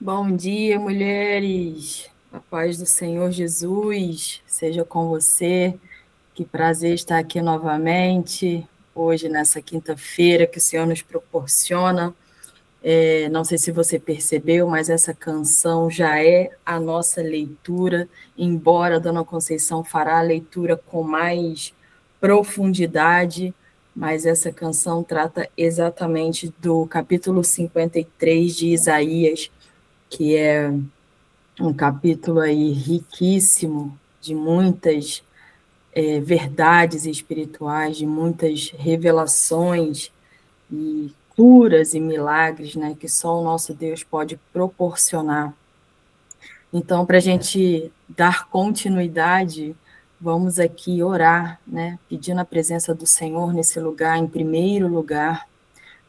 Bom dia, mulheres. A paz do Senhor Jesus seja com você. Que prazer estar aqui novamente, hoje, nessa quinta-feira que o Senhor nos proporciona. Não sei se você percebeu, mas essa canção já é a nossa leitura, embora a Dona Conceição fará a leitura com mais profundidade, mas essa canção trata exatamente do capítulo 53 de Isaías, que é um capítulo aí riquíssimo de muitas verdades espirituais, de muitas revelações e curas e milagres, né, que só o nosso Deus pode proporcionar. Então, para a gente dar continuidade, vamos aqui orar, né, pedindo a presença do Senhor nesse lugar, em primeiro lugar,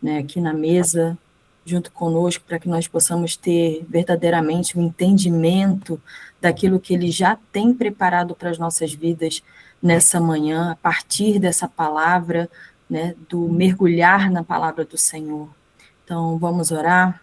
né, aqui na mesa, junto conosco, para que nós possamos ter verdadeiramente um entendimento daquilo que Ele já tem preparado para as nossas vidas nessa manhã, a partir dessa palavra, né, do mergulhar na palavra do Senhor. Então, vamos orar.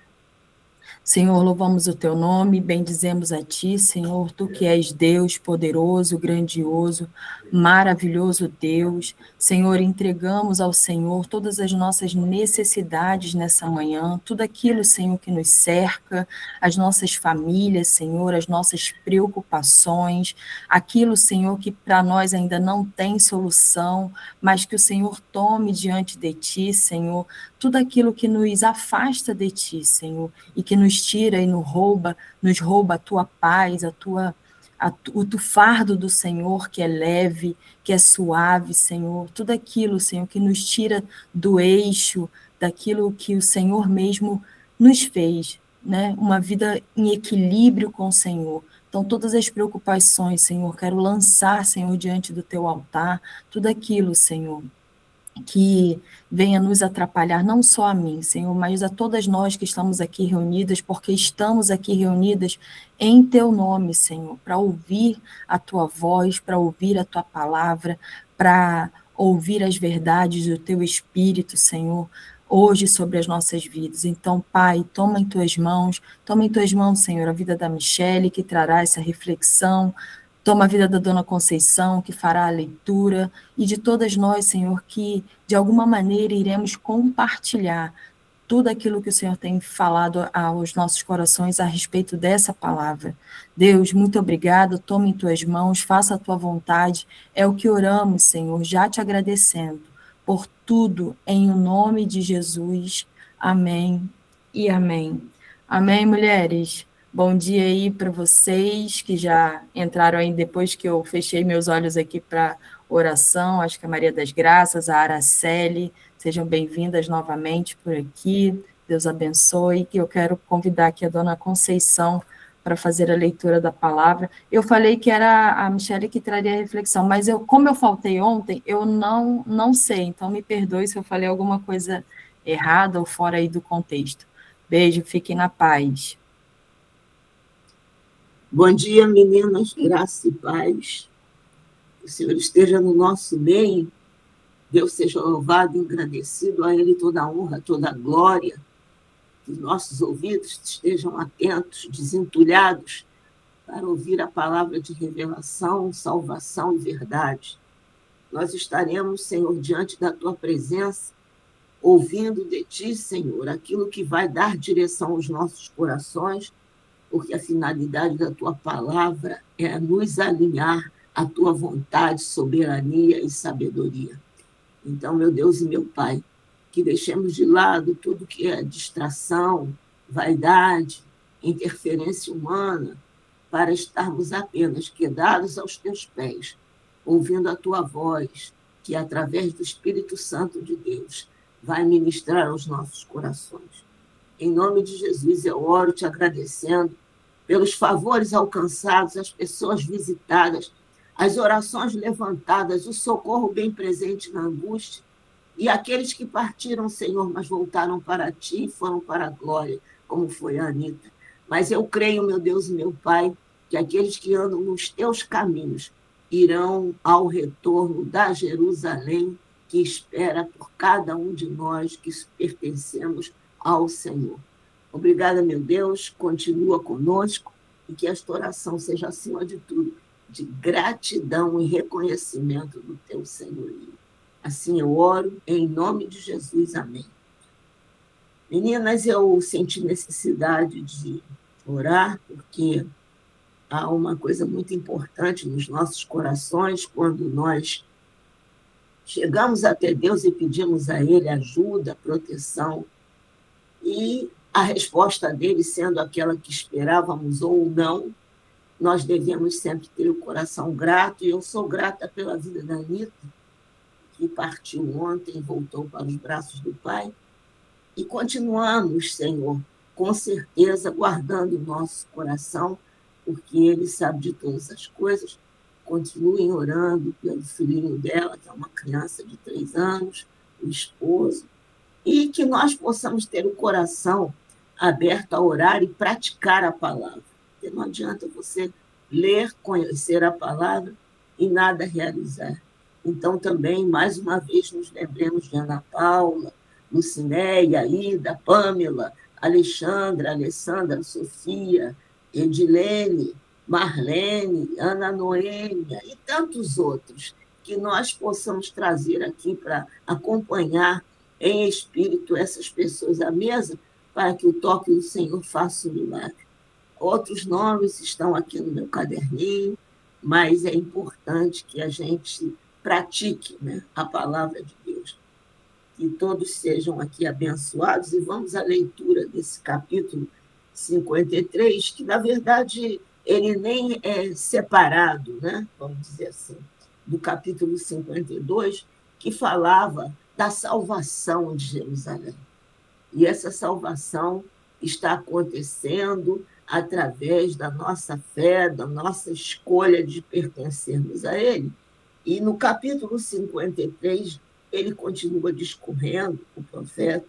Senhor, louvamos o teu nome, bendizemos a ti, Senhor, tu que és Deus poderoso, grandioso, maravilhoso Deus. Senhor, entregamos ao Senhor todas as nossas necessidades nessa manhã, tudo aquilo, Senhor, que nos cerca, as nossas famílias, Senhor, as nossas preocupações, aquilo, Senhor, que para nós ainda não tem solução, mas que o Senhor tome diante de ti, Senhor, tudo aquilo que nos afasta de ti, Senhor, e que nos tira e nos rouba a tua paz, o fardo do Senhor, que é leve, que é suave, Senhor, tudo aquilo, Senhor, que nos tira do eixo, daquilo que o Senhor mesmo nos fez, né? Uma vida em equilíbrio com o Senhor. Então, todas as preocupações, Senhor, quero lançar, Senhor, diante do teu altar, tudo aquilo, Senhor, que venha nos atrapalhar, não só a mim, Senhor, mas a todas nós que estamos aqui reunidas, porque estamos aqui reunidas em Teu nome, Senhor, para ouvir a Tua voz, para ouvir a Tua palavra, para ouvir as verdades do Teu Espírito, Senhor, hoje sobre as nossas vidas. Então, Pai, toma em Tuas mãos, Senhor, a vida da Michele, que trará essa reflexão, toma a vida da Dona Conceição, que fará a leitura, e de todas nós, Senhor, que de alguma maneira iremos compartilhar tudo aquilo que o Senhor tem falado aos nossos corações a respeito dessa palavra. Deus, muito obrigado, toma em tuas mãos, faça a tua vontade, é o que oramos, Senhor, já te agradecendo por tudo, em o nome de Jesus. Amém e amém. Amém, mulheres? Bom dia aí para vocês que já entraram aí depois que eu fechei meus olhos aqui para oração. Acho que a Maria das Graças, a Araceli, sejam bem-vindas novamente por aqui. Deus abençoe. E eu quero convidar aqui a Dona Conceição para fazer a leitura da palavra. Eu falei que era a Michele que traria a reflexão, mas como eu faltei ontem, eu não sei. Então me perdoe se eu falei alguma coisa errada ou fora aí do contexto. Beijo, fiquem na paz. Bom dia, meninas, graça e paz. Que o Senhor esteja no nosso meio. Deus seja louvado e agradecido, a Ele toda a honra, toda a glória. Que os nossos ouvidos estejam atentos, desentulhados, para ouvir a palavra de revelação, salvação e verdade. Nós estaremos, Senhor, diante da Tua presença, ouvindo de Ti, Senhor, aquilo que vai dar direção aos nossos corações, porque a finalidade da Tua palavra é nos alinhar à Tua vontade, soberania e sabedoria. Então, meu Deus e meu Pai, que deixemos de lado tudo que é distração, vaidade, interferência humana, para estarmos apenas quedados aos Teus pés, ouvindo a Tua voz, que através do Espírito Santo de Deus vai ministrar aos nossos corações. Em nome de Jesus, eu oro te agradecendo pelos favores alcançados, as pessoas visitadas, as orações levantadas, o socorro bem presente na angústia, e aqueles que partiram, Senhor, mas voltaram para Ti e foram para a glória, como foi a Anita. Mas eu creio, meu Deus e meu Pai, que aqueles que andam nos Teus caminhos irão ao retorno da Jerusalém, que espera por cada um de nós que pertencemos ao Senhor. Obrigada, meu Deus, continua conosco e que esta oração seja, acima de tudo, de gratidão e reconhecimento do teu senhorio. Assim eu oro, em nome de Jesus. Amém. Meninas, eu senti necessidade de orar, porque há uma coisa muito importante nos nossos corações quando nós chegamos até Deus e pedimos a Ele ajuda, proteção, e a resposta dele sendo aquela que esperávamos ou não, nós devemos sempre ter o coração grato, e eu sou grata pela vida da Anitta, que partiu ontem e voltou para os braços do Pai, e continuamos, Senhor, com certeza, guardando o nosso coração, porque Ele sabe de todas as coisas. Continuem orando pelo filhinho dela, que é uma criança de 3 anos, o esposo, e que nós possamos ter o coração aberto a orar e praticar a palavra. Porque não adianta você ler, conhecer a palavra e nada realizar. Então, também, mais uma vez, nos lembremos de Ana Paula, Lucinéia, Ida, Pâmela, Alexandra, Alessandra, Sofia, Edilene, Marlene, Ana Noêmia e tantos outros, que nós possamos trazer aqui para acompanhar em espírito essas pessoas à mesa, para que o toque do Senhor faça o milagre. Outros nomes estão aqui no meu caderninho, mas é importante que a gente pratique, né, a palavra de Deus. Que todos sejam aqui abençoados, e vamos à leitura desse capítulo 53, que, na verdade, ele nem é separado, né, vamos dizer assim, do capítulo 52, que falava da salvação de Jerusalém. E essa salvação está acontecendo através da nossa fé, da nossa escolha de pertencermos a Ele. E no capítulo 53, ele continua discorrendo, o profeta,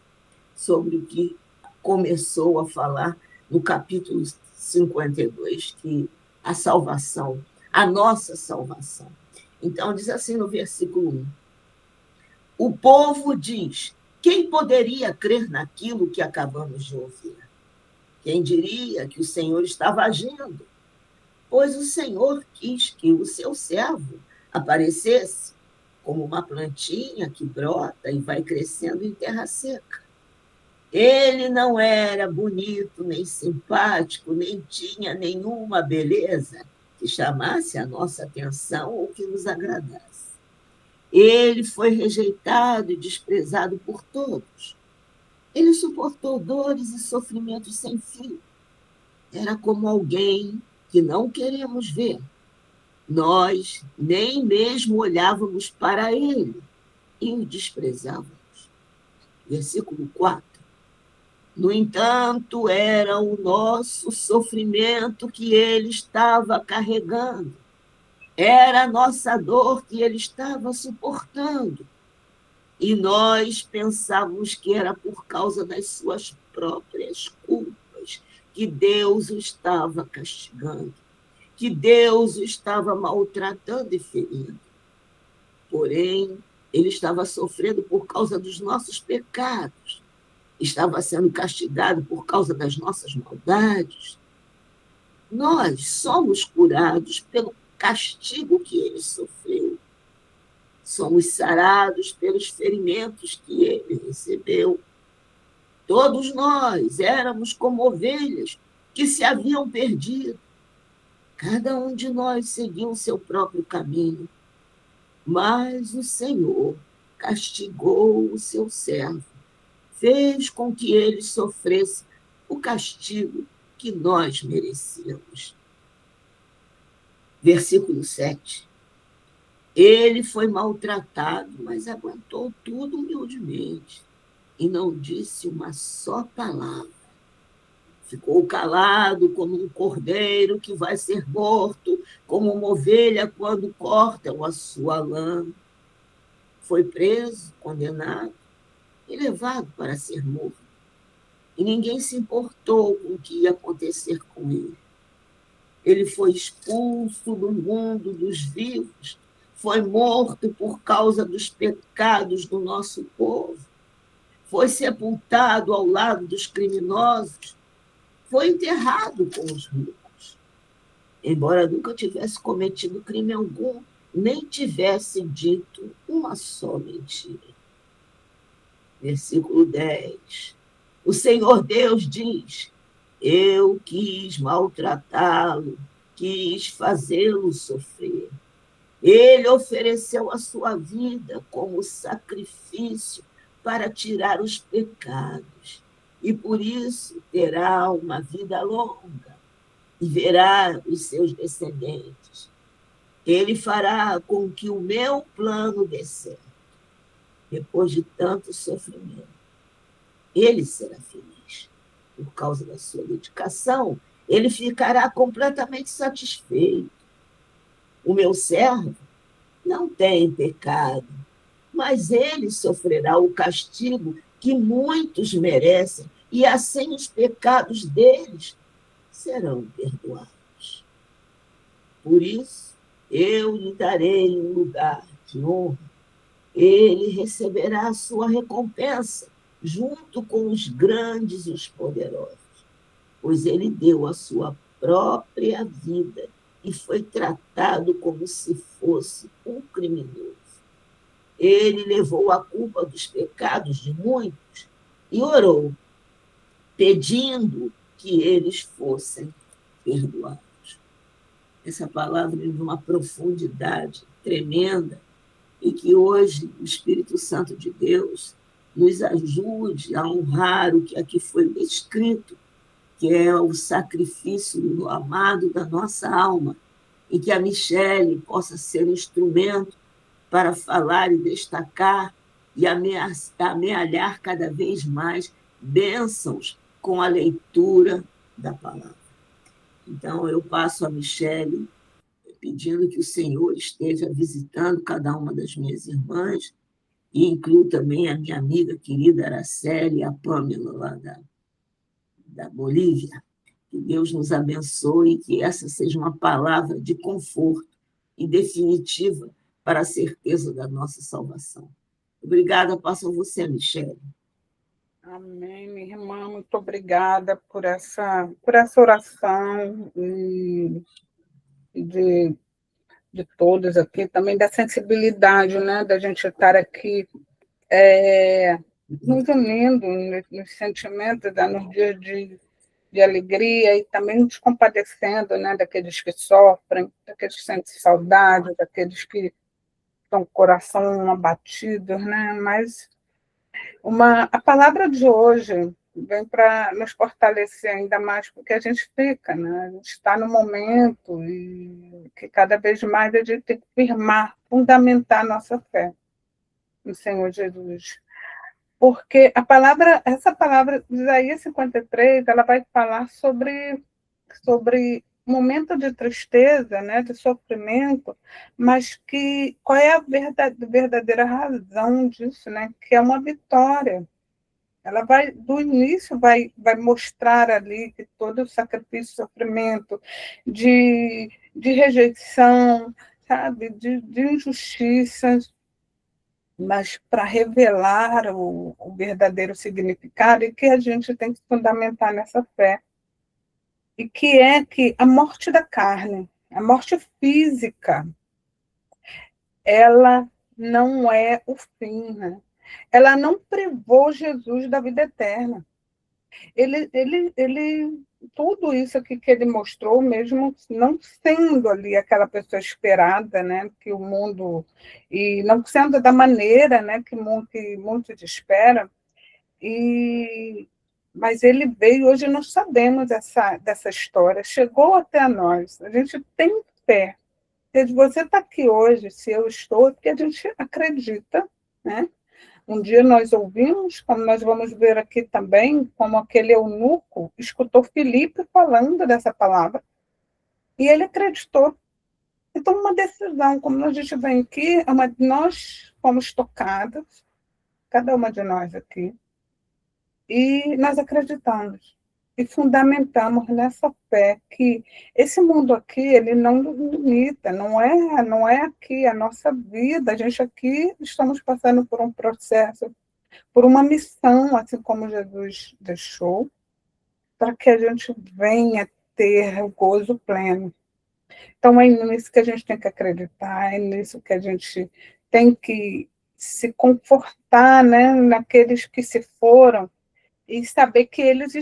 sobre o que começou a falar no capítulo 52, que a salvação, a nossa salvação. Então, diz assim no versículo 1: o povo diz: quem poderia crer naquilo que acabamos de ouvir? Quem diria que o Senhor estava agindo? Pois o Senhor quis que o seu servo aparecesse como uma plantinha que brota e vai crescendo em terra seca. Ele não era bonito, nem simpático, nem tinha nenhuma beleza que chamasse a nossa atenção ou que nos agradasse. Ele foi rejeitado e desprezado por todos. Ele suportou dores e sofrimentos sem fim. Era como alguém que não queremos ver. Nós nem mesmo olhávamos para ele e o desprezávamos. Versículo 4. No entanto, era o nosso sofrimento que ele estava carregando. Era a nossa dor que ele estava suportando. E nós pensávamos que era por causa das suas próprias culpas que Deus o estava castigando, que Deus o estava maltratando e ferindo. Porém, ele estava sofrendo por causa dos nossos pecados, estava sendo castigado por causa das nossas maldades. Nós somos curados pelo castigo que ele sofreu. Somos sarados pelos ferimentos que ele recebeu. Todos nós éramos como ovelhas que se haviam perdido. Cada um de nós seguiu o seu próprio caminho. Mas o Senhor castigou o seu servo, fez com que ele sofresse o castigo que nós merecíamos. Versículo 7. Ele foi maltratado, mas aguentou tudo humildemente e não disse uma só palavra. Ficou calado como um cordeiro que vai ser morto, como uma ovelha quando cortam a sua lã. Foi preso, condenado e levado para ser morto. E ninguém se importou com o que ia acontecer com ele. Ele foi expulso do mundo dos vivos, foi morto por causa dos pecados do nosso povo. foi sepultado ao lado dos criminosos, foi enterrado com os ricos. Embora nunca tivesse cometido crime algum, nem tivesse dito uma só mentira. Versículo 10. O Senhor Deus diz: eu quis maltratá-lo, quis fazê-lo sofrer. Ele ofereceu a sua vida como sacrifício para tirar os pecados, e por isso terá uma vida longa e verá os seus descendentes. Ele fará com que o meu plano dê certo. Depois de tanto sofrimento, ele será feliz. Por causa da sua dedicação, ele ficará completamente satisfeito. O meu servo não tem pecado, mas ele sofrerá o castigo que muitos merecem, e assim os pecados deles serão perdoados. Por isso, eu lhe darei um lugar de honra. Ele receberá a sua recompensa, junto com os grandes e os poderosos, pois ele deu a sua própria vida e foi tratado como se fosse um criminoso. Ele levou a culpa dos pecados de muitos e orou, pedindo que eles fossem perdoados. Essa palavra é de uma profundidade tremenda e que hoje o Espírito Santo de Deus nos ajude a honrar o que aqui foi descrito, que é o sacrifício do amado da nossa alma, e que a Michele possa ser um instrumento para falar e destacar e amealhar cada vez mais bênçãos com a leitura da palavra. Então, eu passo a Michele pedindo que o Senhor esteja visitando cada uma das minhas irmãs, e incluo também a minha amiga querida Araceli e a Pâmela, lá da Bolívia. Que Deus nos abençoe e que essa seja uma palavra de conforto e definitiva para a certeza da nossa salvação. Obrigada, passo a você, Michele. Amém, minha irmã, muito obrigada por essa oração e de todos aqui, também da sensibilidade, né, da gente estar aqui nos unindo nos sentimentos, nos dias de alegria, e também nos compadecendo, né, daqueles que sofrem, daqueles que sentem saudade, daqueles que estão com o coração abatidos, né, mas a palavra de hoje vem para nos fortalecer ainda mais, porque a gente fica, né? A gente está no momento e que cada vez mais a gente tem que firmar, fundamentar a nossa fé no Senhor Jesus. Porque essa palavra, Isaías 53, ela vai falar sobre momento de tristeza, né, de sofrimento, mas qual é a verdadeira razão disso, né, que é uma vitória. Ela do início, vai mostrar ali que todo o sacrifício, sofrimento, de rejeição, sabe, de injustiças, mas para revelar o verdadeiro significado, e que a gente tem que fundamentar nessa fé. E que é que a morte da carne, a morte física, ela não é o fim, né? Ela não privou Jesus da vida eterna. Tudo isso aqui que ele mostrou, mesmo não sendo ali aquela pessoa esperada, né, que o mundo, e não sendo da maneira, né, que muitos esperam, mas ele veio, hoje nós sabemos dessa história, chegou até nós, a gente tem fé. Se você está aqui hoje, se eu estou, é porque a gente acredita, né? Um dia nós ouvimos, como nós vamos ver aqui também, como aquele eunuco escutou Filipe falando dessa palavra, e ele acreditou. Então, uma decisão, como a gente vem aqui, nós fomos tocados, cada uma de nós aqui, e nós acreditamos e fundamentamos nessa fé que esse mundo aqui, ele não nos limita, não é aqui a nossa vida. A gente aqui estamos passando por um processo por uma missão, assim como Jesus deixou, para que a gente venha ter o gozo pleno. Então, é nisso que a gente tem que acreditar, é nisso que a gente tem que se confortar, né, naqueles que se foram, e saber que eles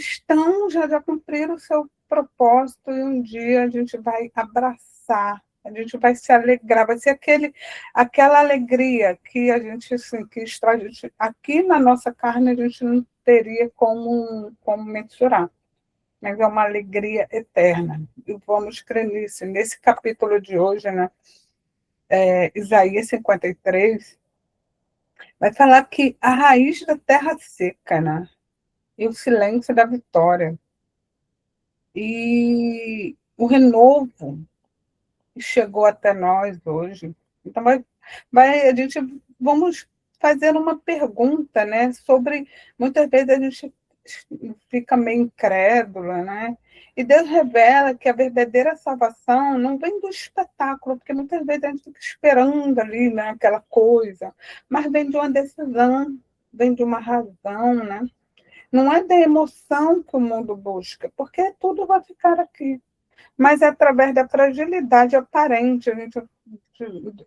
já cumpriram o seu propósito, e um dia a gente vai abraçar, a gente vai se alegrar, vai ser aquela alegria que a gente, assim, que aqui na nossa carne a gente não teria como mensurar, mas é uma alegria eterna, e vamos crer nisso. Nesse capítulo de hoje, né, Isaías 53, vai falar que a raiz da terra seca, né, e o silêncio da vitória, e o renovo que chegou até nós hoje. Então, vamos fazer uma pergunta, né, sobre, muitas vezes a gente fica meio incrédula, né, e Deus revela que a verdadeira salvação não vem do espetáculo, porque muitas vezes a gente fica esperando ali, né, aquela coisa, mas vem de uma decisão, vem de uma razão, né? Não é da emoção que o mundo busca, porque tudo vai ficar aqui, mas é através da fragilidade aparente. A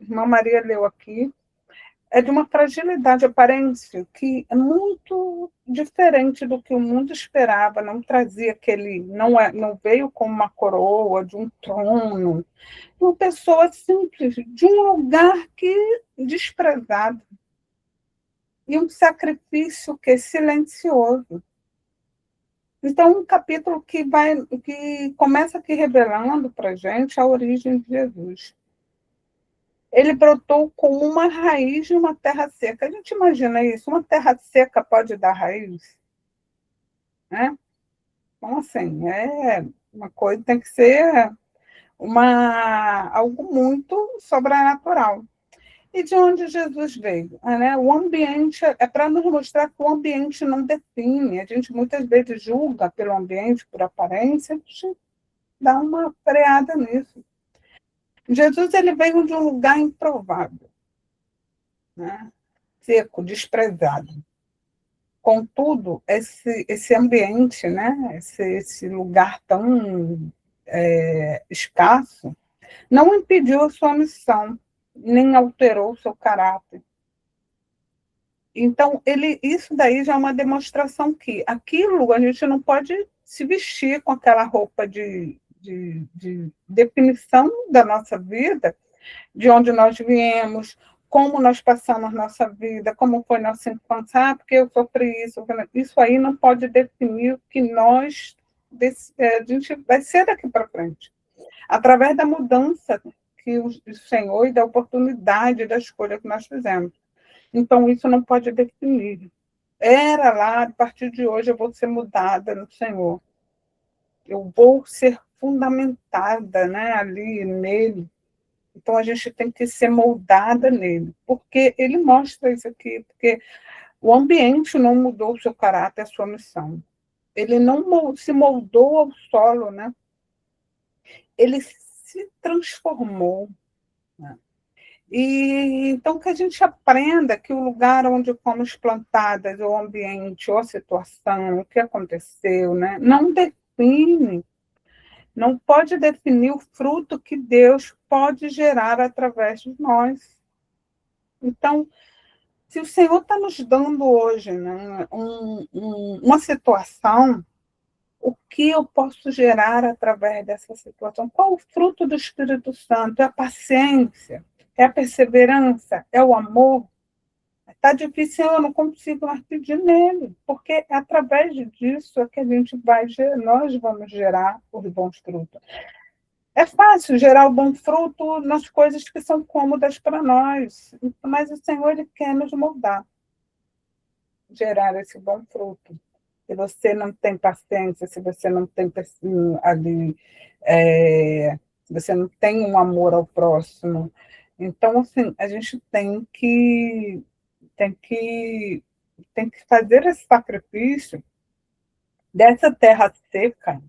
irmã Maria leu aqui, é de uma fragilidade aparente que é muito diferente do que o mundo esperava, não trazia aquele, não veio como uma coroa, de um trono, uma pessoa simples, de um lugar que desprezado, e um sacrifício que é silencioso. Então, um capítulo que começa aqui revelando para a gente a origem de Jesus. Ele brotou como uma raiz de uma terra seca. A gente imagina isso, uma terra seca pode dar raiz, né? Então, assim, é uma coisa, tem que ser algo muito sobrenatural. E de onde Jesus veio? Né? O ambiente é para nos mostrar que o ambiente não define. A gente muitas vezes julga pelo ambiente, por aparência, a gente dá uma freada nisso. Jesus, ele veio de um lugar improvável, né? Seco, desprezado. Contudo, esse ambiente, né? esse lugar tão escasso, não impediu a sua missão, nem alterou o seu caráter. Então, isso daí já é uma demonstração que aquilo a gente não pode se vestir com aquela roupa de definição da nossa vida, de onde nós viemos, como nós passamos nossa vida, como foi nossa infância, porque eu sofri isso. Isso aí não pode definir o que a gente vai ser daqui para frente. Através da mudança que o Senhor e da oportunidade da escolha que nós fizemos. Então, isso não pode definir. Era lá, a partir de hoje eu vou ser mudada no Senhor. Eu vou ser fundamentada, né, ali nele. Então, a gente tem que ser moldada nele, porque ele mostra isso aqui, porque o ambiente não mudou o seu caráter, a sua missão. Ele não se moldou ao solo, né? Ele se transformou. Né? E então que a gente aprenda que o lugar onde fomos plantadas, o ambiente, ou a situação, o que aconteceu, né, não define, não pode definir o fruto que Deus pode gerar através de nós. Então, se o Senhor está nos dando hoje, né, uma situação, o que eu posso gerar através dessa situação? Qual o fruto do Espírito Santo? É a paciência? É a perseverança? É o amor? Está difícil, eu não consigo mais pedir nele, porque é através disso é que nós vamos gerar os bons frutos. É fácil gerar o bom fruto nas coisas que são cômodas para nós, mas o Senhor ele quer nos moldar, gerar esse bom fruto. Se você não tem paciência, se você não tem ali, se você não tem um amor ao próximo, então assim a gente tem que fazer esse sacrifício dessa terra seca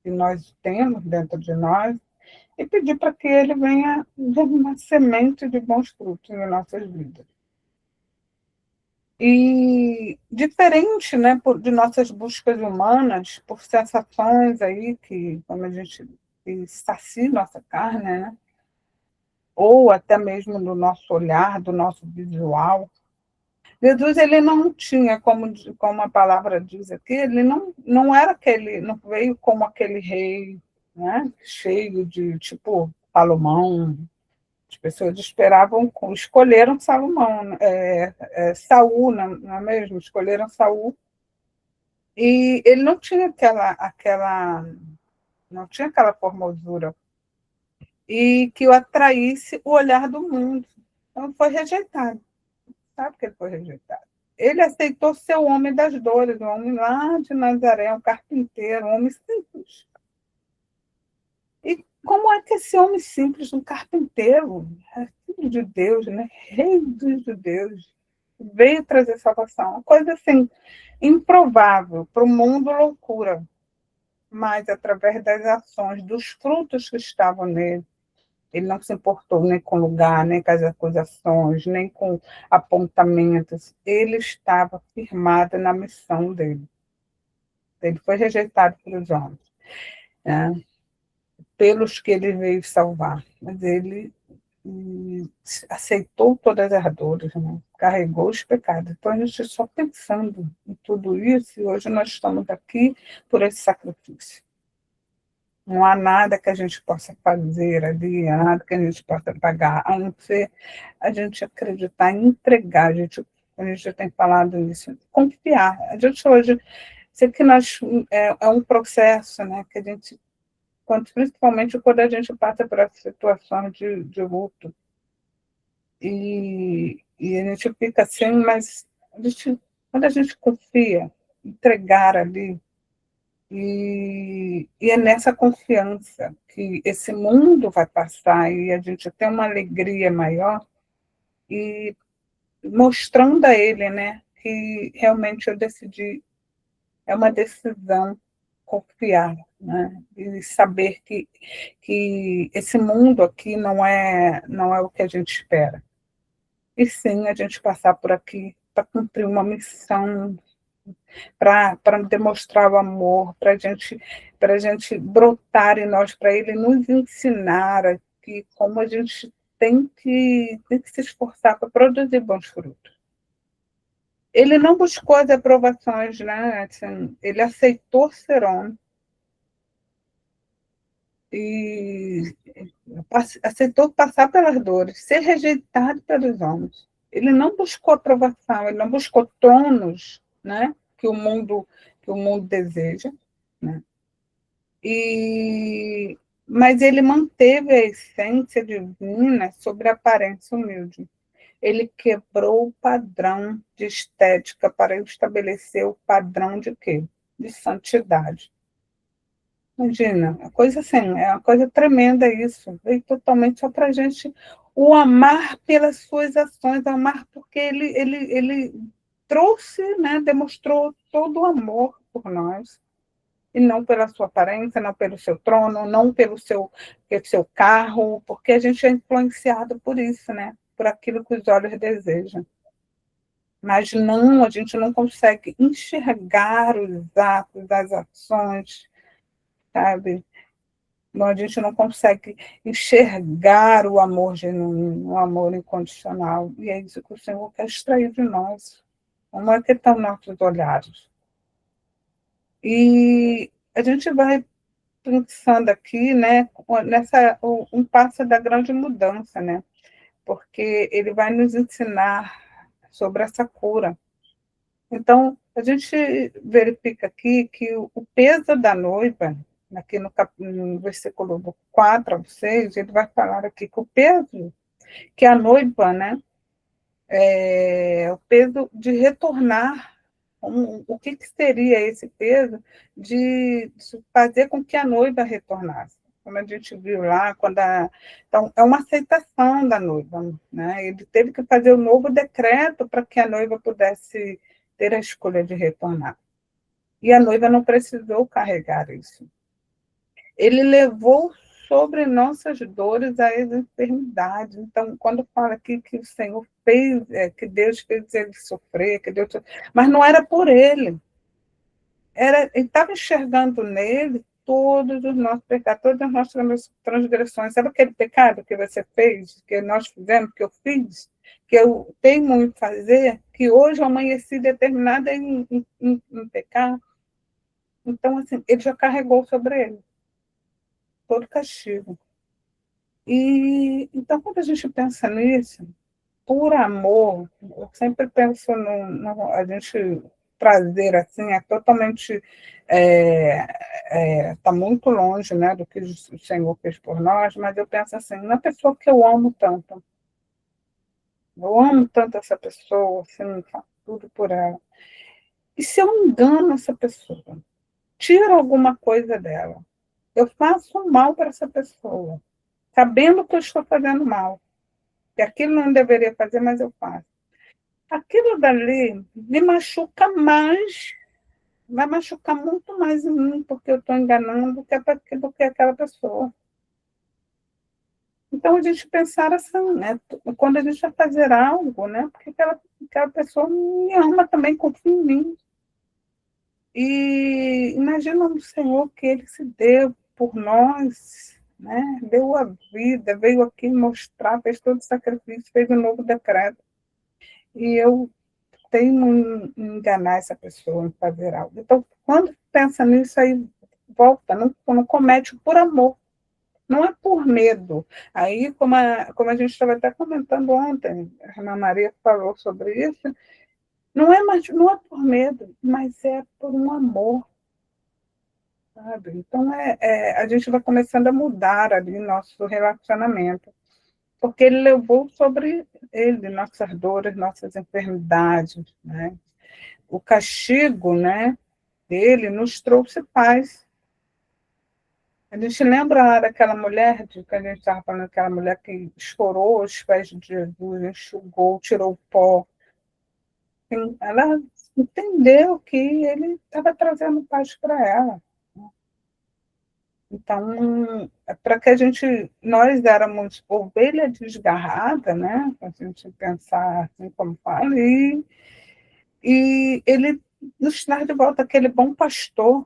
que nós temos dentro de nós e pedir para que ele venha dar uma semente de bons frutos nas nossas vidas. E diferente, né, de nossas buscas humanas, por sensações aí que, como a gente que sacia nossa carne, né, ou até mesmo do nosso olhar, do nosso visual. Jesus, ele não tinha, como a palavra diz aqui, ele não era aquele, não veio como aquele rei, né, cheio de, tipo, Salomão. As pessoas escolheram Salomão, Saul, não é mesmo? Escolheram Saul. E ele não tinha aquela formosura e que o atraísse o olhar do mundo. Então foi rejeitado. Sabe que ele foi rejeitado? Ele aceitou ser o homem das dores, o homem lá de Nazaré, um carpinteiro, um homem simples. E como é que esse homem simples, um carpinteiro, filho de Deus, né? Rei dos judeus, veio trazer salvação? Uma coisa assim, improvável, para o mundo loucura, mas através das ações, dos frutos que estavam nele. Ele não se importou nem com lugar, nem com as acusações, nem com apontamentos. Ele estava firmado na missão dele. Ele foi rejeitado pelos homens, né? Pelos que ele veio salvar. Mas ele aceitou todas as dores, né? Carregou os pecados. Então, a gente só pensando em tudo isso, e hoje nós estamos aqui por esse sacrifício. Não há nada que a gente possa fazer ali, nada que a gente possa pagar, a não ser a gente acreditar em entregar. A gente já tem falado nisso, confiar. A gente hoje, sei que é um processo, né, que a gente, principalmente quando a gente passa por essa situação de luto, e a gente fica assim, mas quando a gente confia, entregar ali, e é nessa confiança que esse mundo vai passar e a gente tem uma alegria maior, e mostrando a ele, né, que realmente eu decidi, é uma decisão confiar, né, e saber que esse mundo aqui não é o que a gente espera. E sim, a gente passar por aqui para cumprir uma missão, para demonstrar o amor, para a gente brotar em nós, para ele nos ensinar que como a gente tem que se esforçar para produzir bons frutos. Ele não buscou as aprovações, né? Assim, ele aceitou ser homem e aceitou passar pelas dores, ser rejeitado pelos homens. Ele não buscou aprovação, ele não buscou tronos, né? Que o mundo deseja, né? Mas ele manteve a essência divina sobre a aparência humilde. Ele quebrou o padrão de estética para estabelecer o padrão de quê? De santidade. Imagina, é uma coisa tremenda isso. Veio totalmente só para a gente o amar pelas suas ações, amar porque ele trouxe, né, demonstrou todo o amor por nós. E não pela sua aparência, não pelo seu trono, não pelo seu carro, porque a gente é influenciado por isso, né? Por aquilo que os olhos desejam. Mas não, a gente não consegue enxergar os atos, as ações, sabe? A gente não consegue enxergar o amor genuíno, o amor incondicional. E é isso que o Senhor quer extrair de nós. Como é que estão nossos olhares? E a gente vai pensando aqui, né, um passo da grande mudança, né? Porque ele vai nos ensinar sobre essa cura. Então, a gente verifica aqui que o peso da noiva, aqui no versículo 4 ao 6, ele vai falar aqui que o peso que a noiva, né, é o peso de retornar. O que seria esse peso de fazer com que a noiva retornasse? Como a gente viu lá, então, é uma aceitação da noiva, né? Ele teve que fazer um novo decreto para que a noiva pudesse ter a escolha de retornar. E a noiva não precisou carregar isso. Ele levou sobre nossas dores as enfermidades. Então, quando fala aqui que o Senhor fez, que Deus fez ele sofrer, mas não era por ele. Ele estava enxergando nele todos os nossos pecados, todas as nossas transgressões. Sabe aquele pecado que você fez, que nós fizemos, que eu fiz, que eu teimo em fazer, que hoje eu amanheci determinada em pecar? Então, assim, ele já carregou sobre ele todo o castigo. E, então, quando a gente pensa nisso, por amor, eu sempre penso a gente trazer assim, é totalmente está muito longe, né, do que o Senhor fez por nós, mas eu penso assim, na pessoa que eu amo tanto essa pessoa, assim, faço tudo por ela. E se eu engano essa pessoa, tiro alguma coisa dela, eu faço mal para essa pessoa, sabendo que eu estou fazendo mal, que aquilo não deveria fazer, mas eu faço. Aquilo dali me machuca mais, vai machucar muito mais em mim, porque eu estou enganando do que aquela pessoa. Então, a gente pensar assim, né? Quando a gente vai fazer algo, né? Porque aquela pessoa me ama também, confia em mim. E imagina o Senhor que Ele se deu por nós, né? Deu a vida, veio aqui mostrar, fez todo o sacrifício, fez um novo decreto. E eu tenho em enganar essa pessoa, em fazer algo. Então, quando pensa nisso, aí volta, não comete por amor. Não é por medo. Aí, como a gente estava até comentando ontem, a Ana Maria falou sobre isso, não é por medo, mas é por um amor, sabe? Então, a gente vai começando a mudar ali nosso relacionamento, porque ele levou sobre ele nossas dores, nossas enfermidades, né? O castigo, né, dele nos trouxe paz. A gente lembra daquela mulher, que a gente estava falando, aquela mulher que chorou aos pés de Jesus, enxugou, tirou o pó. Ela entendeu que ele estava trazendo paz para ela. Então, para que nós éramos ovelha desgarrada, né? A gente pensar assim como fala, e ele nos traz de volta aquele bom pastor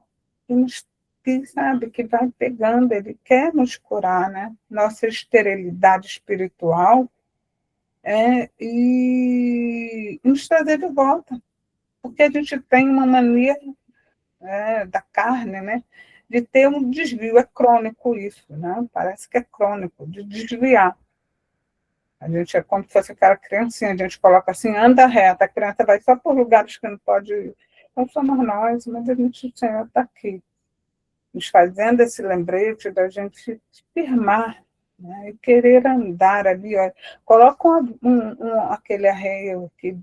que sabe, que vai pegando, ele quer nos curar, né? Nossa esterilidade espiritual e nos trazer de volta. Porque a gente tem uma mania da carne, né? De ter um desvio, é crônico isso, né? Parece que é crônico, de desviar. A gente é como se fosse aquela criancinha, a gente coloca assim, anda reta, a criança vai só por lugares que não pode ir. Não somos nós, mas a gente, o Senhor está aqui, nos fazendo esse lembrete da gente se firmar, né, e querer andar ali. Ó. Coloca aquele arreio aqui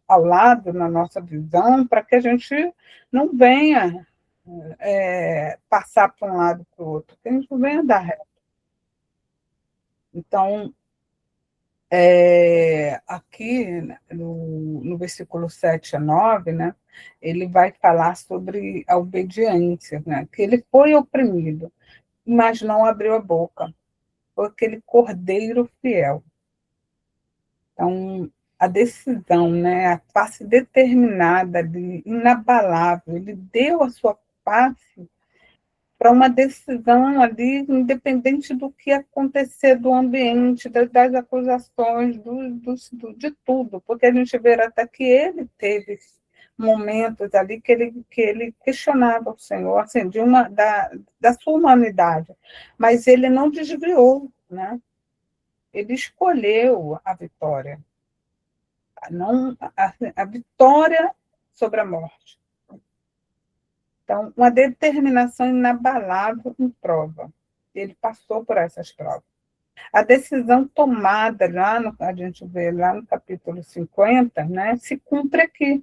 ao lado, na nossa visão, para que a gente não venha passar para um lado para o outro, que a gente não venha andar reto. Então, aqui no versículo 7 a 9, né, ele vai falar sobre a obediência, né, que ele foi oprimido, mas não abriu a boca, foi aquele cordeiro fiel. Então, a decisão, né, a face determinada, inabalável, ele deu a sua face para uma decisão ali, independente do que acontecer do ambiente, das acusações, de tudo, porque a gente vê até que ele teve momentos ali que ele questionava o Senhor, assim, da sua humanidade, mas ele não desviou, né? Ele escolheu a vitória, não a vitória sobre a morte. Então, uma determinação inabalável em prova. Ele passou por essas provas. A decisão tomada a gente vê lá no capítulo 50, né, se cumpre aqui.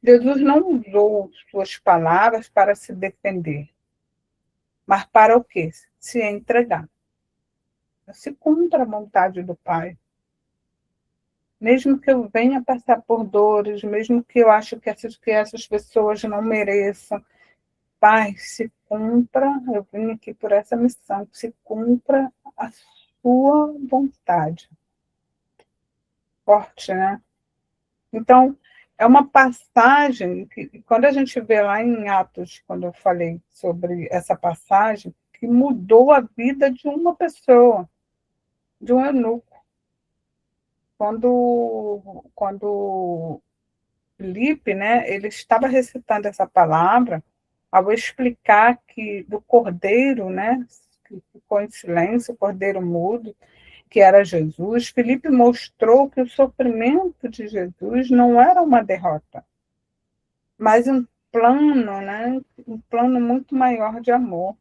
Jesus não usou suas palavras para se defender, mas para o quê? Se entregar. Se cumpre a vontade do Pai. Mesmo que eu venha passar por dores, mesmo que eu ache que essas pessoas não mereçam, Pai, se cumpra, eu vim aqui por essa missão, que se cumpra a sua vontade. Forte, né? Então, é uma passagem que, quando a gente vê lá em Atos, quando eu falei sobre essa passagem, que mudou a vida de uma pessoa, de um eunuco. Quando Filipe, né, ele estava recitando essa palavra, ao explicar que do cordeiro, né, que ficou em silêncio, o cordeiro mudo, que era Jesus, Filipe mostrou que o sofrimento de Jesus não era uma derrota, mas um plano, né, um plano muito maior de amor.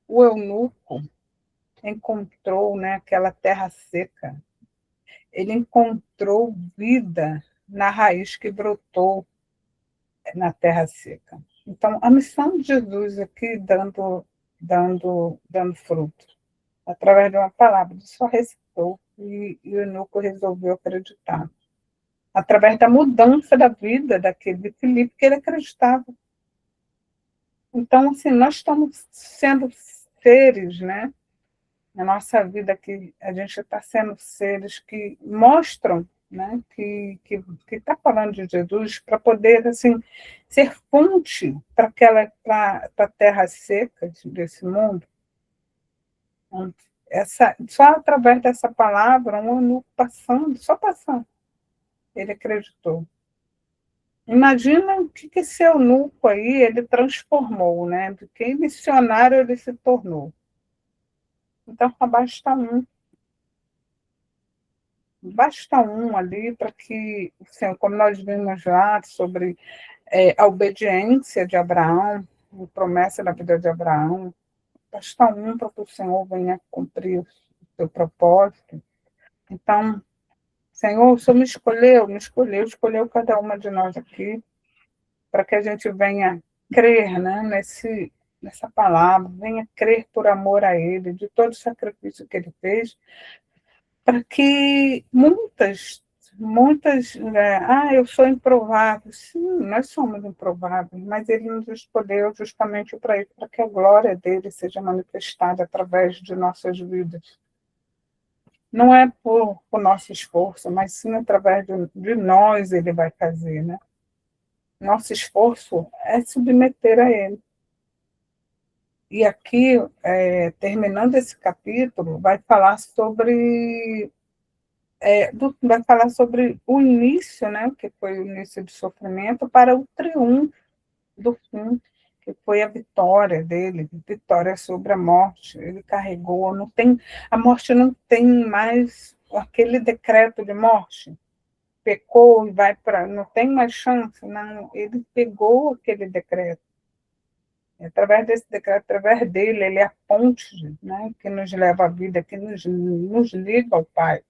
O eunuco encontrou, né, aquela terra seca, ele encontrou vida na raiz que brotou na terra seca. Então, a missão de Jesus aqui dando fruto, através de uma palavra, ele só recitou e o eunuco resolveu acreditar. Através da mudança da vida daquele Filipe, que ele acreditava. Então, assim, nós estamos sendo seres, né? Na nossa vida aqui, a gente está sendo seres que mostram, né, que está falando de Jesus, para poder, assim, ser fonte para a terra seca desse mundo. Só através dessa palavra, um eunuco só passando, ele acreditou. Imagina o que esse eunuco aí, ele transformou, né? Do que missionário ele se tornou. Então, basta um ali para que, assim, como nós vimos lá sobre a obediência de Abraão, a promessa da vida de Abraão, basta um para que o Senhor venha cumprir o seu propósito. Então, Senhor, o Senhor escolheu cada uma de nós aqui, para que a gente venha crer, né, nessa palavra, venha crer por amor a Ele, de todo o sacrifício que Ele fez, para que muitas, eu sou improvável. Sim, nós somos improváveis, mas Ele nos escolheu justamente para isso, para que a glória dele seja manifestada através de nossas vidas. Não é por nosso esforço, mas sim através de nós Ele vai fazer, né? Nosso esforço é submeter a Ele. E aqui, terminando esse capítulo, vai falar sobre o início, né, que foi o início do sofrimento, para o triunfo do fim, que foi a vitória dele, vitória sobre a morte. Ele carregou, a morte não tem mais aquele decreto de morte, pecou e vai para, não tem mais chance, não, ele pegou aquele decreto. Através desse decreto, através dele, ele é a ponte, né, que nos leva à vida, que nos liga ao Pai.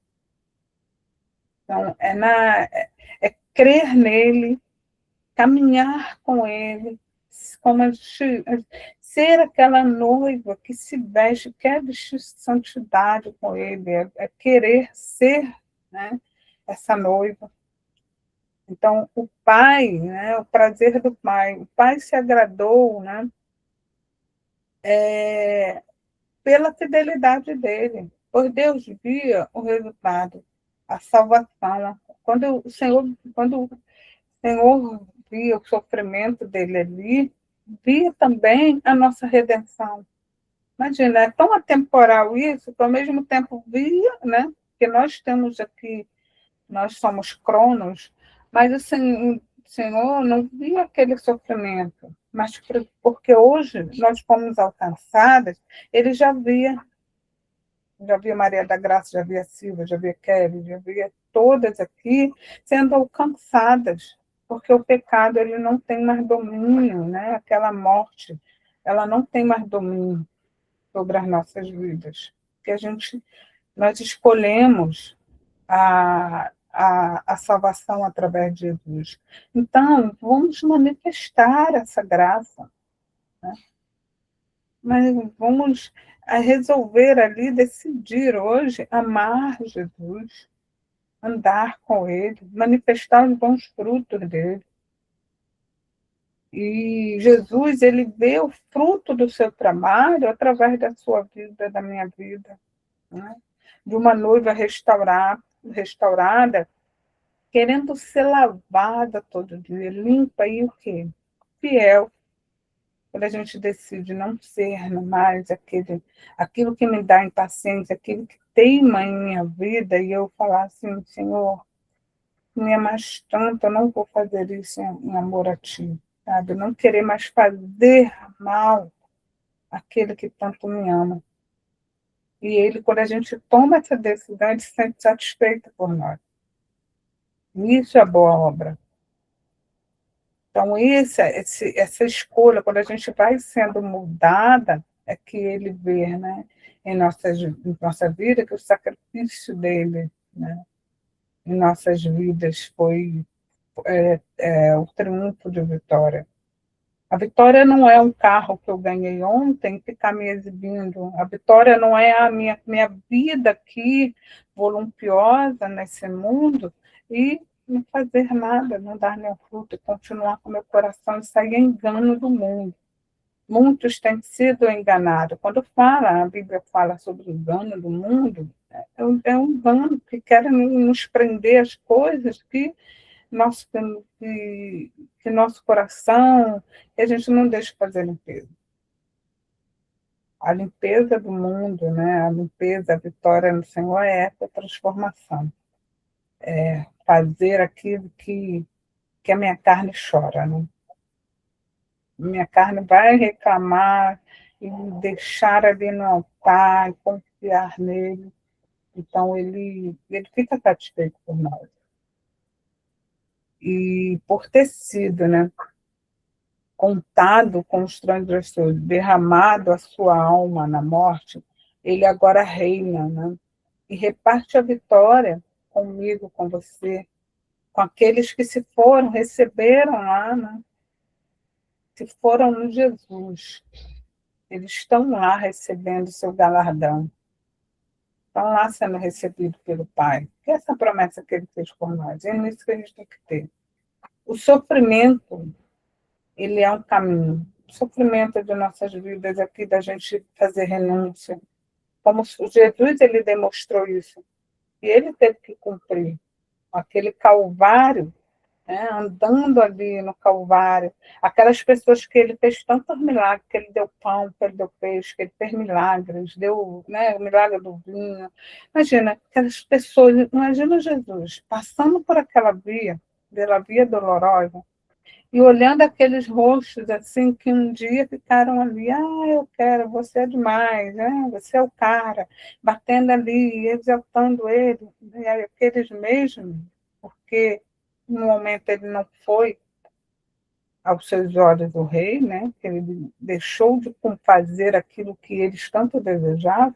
Então, é crer nele, caminhar com ele, ser aquela noiva que se veste, quer vestir santidade com ele, é querer ser, né, essa noiva. Então, o Pai, né, o prazer do Pai, o Pai se agradou, né, pela fidelidade dele, pois Deus via o resultado, a salvação. Quando o Senhor via o sofrimento dele ali, via também a nossa redenção. Imagina, é tão atemporal isso, que ao mesmo tempo via, né, que nós temos aqui, nós somos cronos, mas o Senhor não via aquele sofrimento, mas porque hoje nós fomos alcançadas, ele já via Maria da Graça, já via Silva, já via Kelly, já via todas aqui sendo alcançadas, porque o pecado ele não tem mais domínio, né? Aquela morte, ela não tem mais domínio sobre as nossas vidas, porque nós escolhemos a salvação através de Jesus. Então, vamos manifestar essa graça, né? Mas vamos resolver ali, decidir hoje amar Jesus, andar com Ele, manifestar os bons frutos dele. E Jesus, ele vê o fruto do seu trabalho através da sua vida, da minha vida, né? De uma noiva restaurada, querendo ser lavada todo dia, limpa e o quê? Fiel. Quando a gente decide não ser mais aquilo que me dá impaciência, aquilo que teima em minha vida, e eu falar assim, Senhor, me amas tanto, eu não vou fazer isso em amor a Ti, sabe? Não querer mais fazer mal àquele que tanto me ama. E Ele, quando a gente toma essa decisão, Ele se sente satisfeito por nós. Isso é boa obra. Então, essa escolha, quando a gente vai sendo mudada, é que Ele vê, né, em nossa vida, que o sacrifício dele, né, em nossas vidas foi o triunfo de vitória. A vitória não é um carro que eu ganhei ontem e ficar me exibindo. A vitória não é a minha vida aqui, voluntariosa nesse mundo, e não fazer nada, não dar nenhum fruto, e continuar com meu coração e sair engano do mundo. Muitos têm sido enganados. Quando a Bíblia fala sobre o engano do mundo, é um engano que querem nos prender às coisas que nosso coração, que a gente não deixa fazer limpeza. A limpeza do mundo, né? A limpeza, a vitória no Senhor é essa transformação. É fazer aquilo que a minha carne chora, né? Minha carne vai reclamar e deixar ali no altar e confiar nele. Então, ele fica satisfeito por nós. E por ter sido, né, contado com os transgressores, derramado a sua alma na morte, ele agora reina, né? E reparte a vitória comigo, com você, com aqueles que se foram, receberam lá, né? Se foram no Jesus. Eles estão lá recebendo o seu galardão. Estão lá sendo recebidos pelo Pai. Que é essa promessa que ele fez por nós. É isso que a gente tem que ter. O sofrimento, ele é um caminho. O sofrimento de nossas vidas aqui, da gente fazer renúncia. Como Jesus, ele demonstrou isso. E ele teve que cumprir aquele calvário, né, andando ali no Calvário, aquelas pessoas que ele fez tantos milagres, que ele deu pão, que ele deu peixe, que ele fez milagres, deu, né, o milagre do vinho. Imagina, aquelas pessoas, imagina Jesus passando por pela via dolorosa, e olhando aqueles rostos assim que um dia ficaram ali, eu quero, você é demais, né? Você é o cara, batendo ali, exaltando ele, e aqueles mesmos, porque no momento ele não foi aos seus olhos o rei, né? Que ele deixou de fazer aquilo que eles tanto desejavam,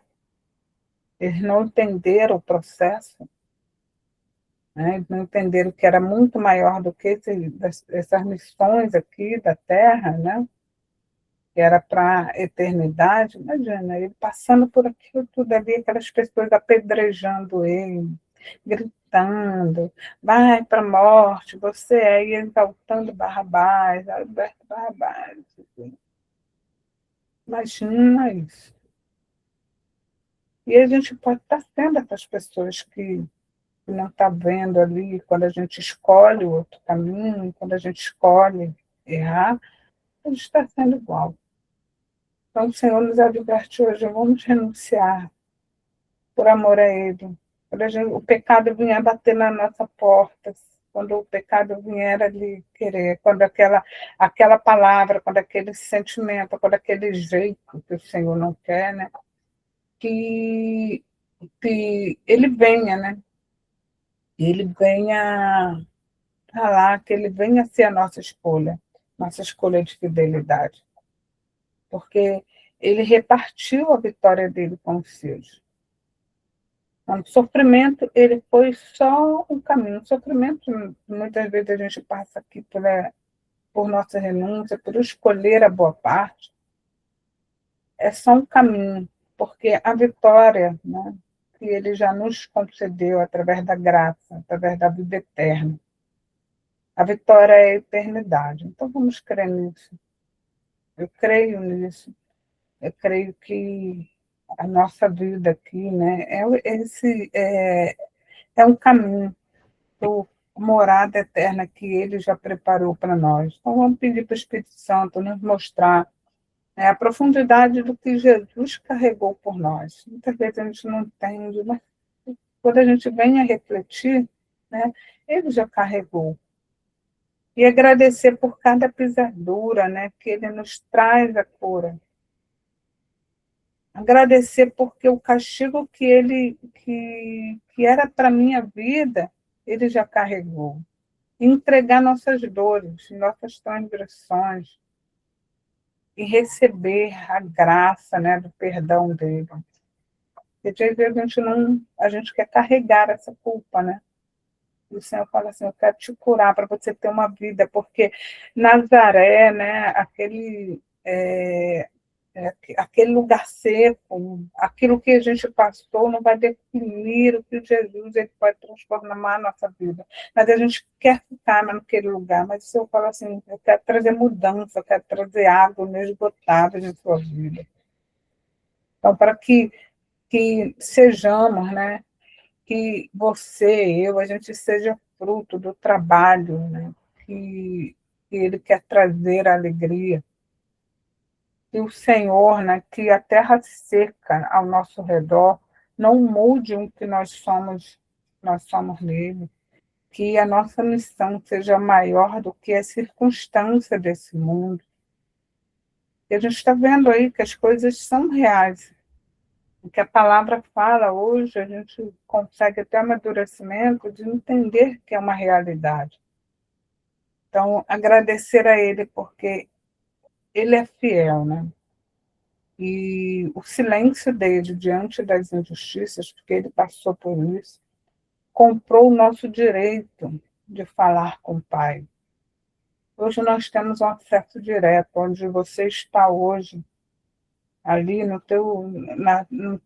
eles não entenderam o processo, né? Eles não entenderam que era muito maior do que essas missões aqui da Terra, né? Que era para a eternidade. Imagina, ele passando por aquilo tudo ali, aquelas pessoas apedrejando ele, gritando, vai para a morte, você aí exaltando Barrabás, Alberto Barrabás. Imagina isso. E a gente pode estar sendo essas pessoas que não está vendo ali, quando a gente escolhe o outro caminho, quando a gente escolhe errar, a gente está sendo igual. Então, o Senhor nos adverte hoje, vamos renunciar por amor a Ele. Quando o pecado vier bater na nossa porta, quando o pecado vier ali querer, quando aquela palavra, quando aquele sentimento, quando aquele jeito que o Senhor não quer, né? Que Ele venha, né? Ele venha falar, que Ele venha ser a nossa escolha de fidelidade. Porque Ele repartiu a vitória dele com os seus. O sofrimento, ele foi só um caminho. O sofrimento, muitas vezes a gente passa aqui por nossa renúncia, por escolher a boa parte, é só um caminho, porque a vitória, né, que ele já nos concedeu através da graça, através da vida eterna, A vitória é a eternidade. Então, vamos crer nisso. Eu creio nisso. Eu creio que a nossa vida aqui, né, é um caminho, morada eterna que Ele já preparou para nós. Então, vamos pedir para o Espírito Santo nos mostrar, né, a profundidade do que Jesus carregou por nós. Muitas vezes a gente não entende, mas quando a gente vem a refletir, né, Ele já carregou. E agradecer por cada pisadura, né, que Ele nos traz a cura. Agradecer porque o castigo que era para a minha vida, Ele já carregou. E entregar nossas dores, nossas transgressões, e receber a graça, né, do perdão dele. Porque às vezes a gente quer carregar essa culpa, né? E o Senhor fala assim, eu quero te curar para você ter uma vida, porque Nazaré, né, aquele lugar seco, aquilo que a gente passou não vai definir o que Jesus ele pode transformar a nossa vida. Mas a gente quer ficar naquele lugar, mas o Senhor fala assim, eu quero trazer mudança, eu quero trazer água inesgotável na sua vida. Então, para que sejamos, né, que você, eu, a gente seja fruto do trabalho, né, que Ele quer trazer alegria. E o Senhor, né, que a terra seca ao nosso redor não mude o que nós somos nele. Que a nossa missão seja maior do que a circunstância desse mundo. E a gente está vendo aí que as coisas são reais. O que a palavra fala hoje, a gente consegue ter amadurecimento de entender que é uma realidade. Então, agradecer a Ele, porque Ele é fiel, né? E o silêncio dele diante das injustiças, porque ele passou por isso, comprou o nosso direito de falar com o Pai. Hoje nós temos um acesso direto, onde você está hoje, ali no teu,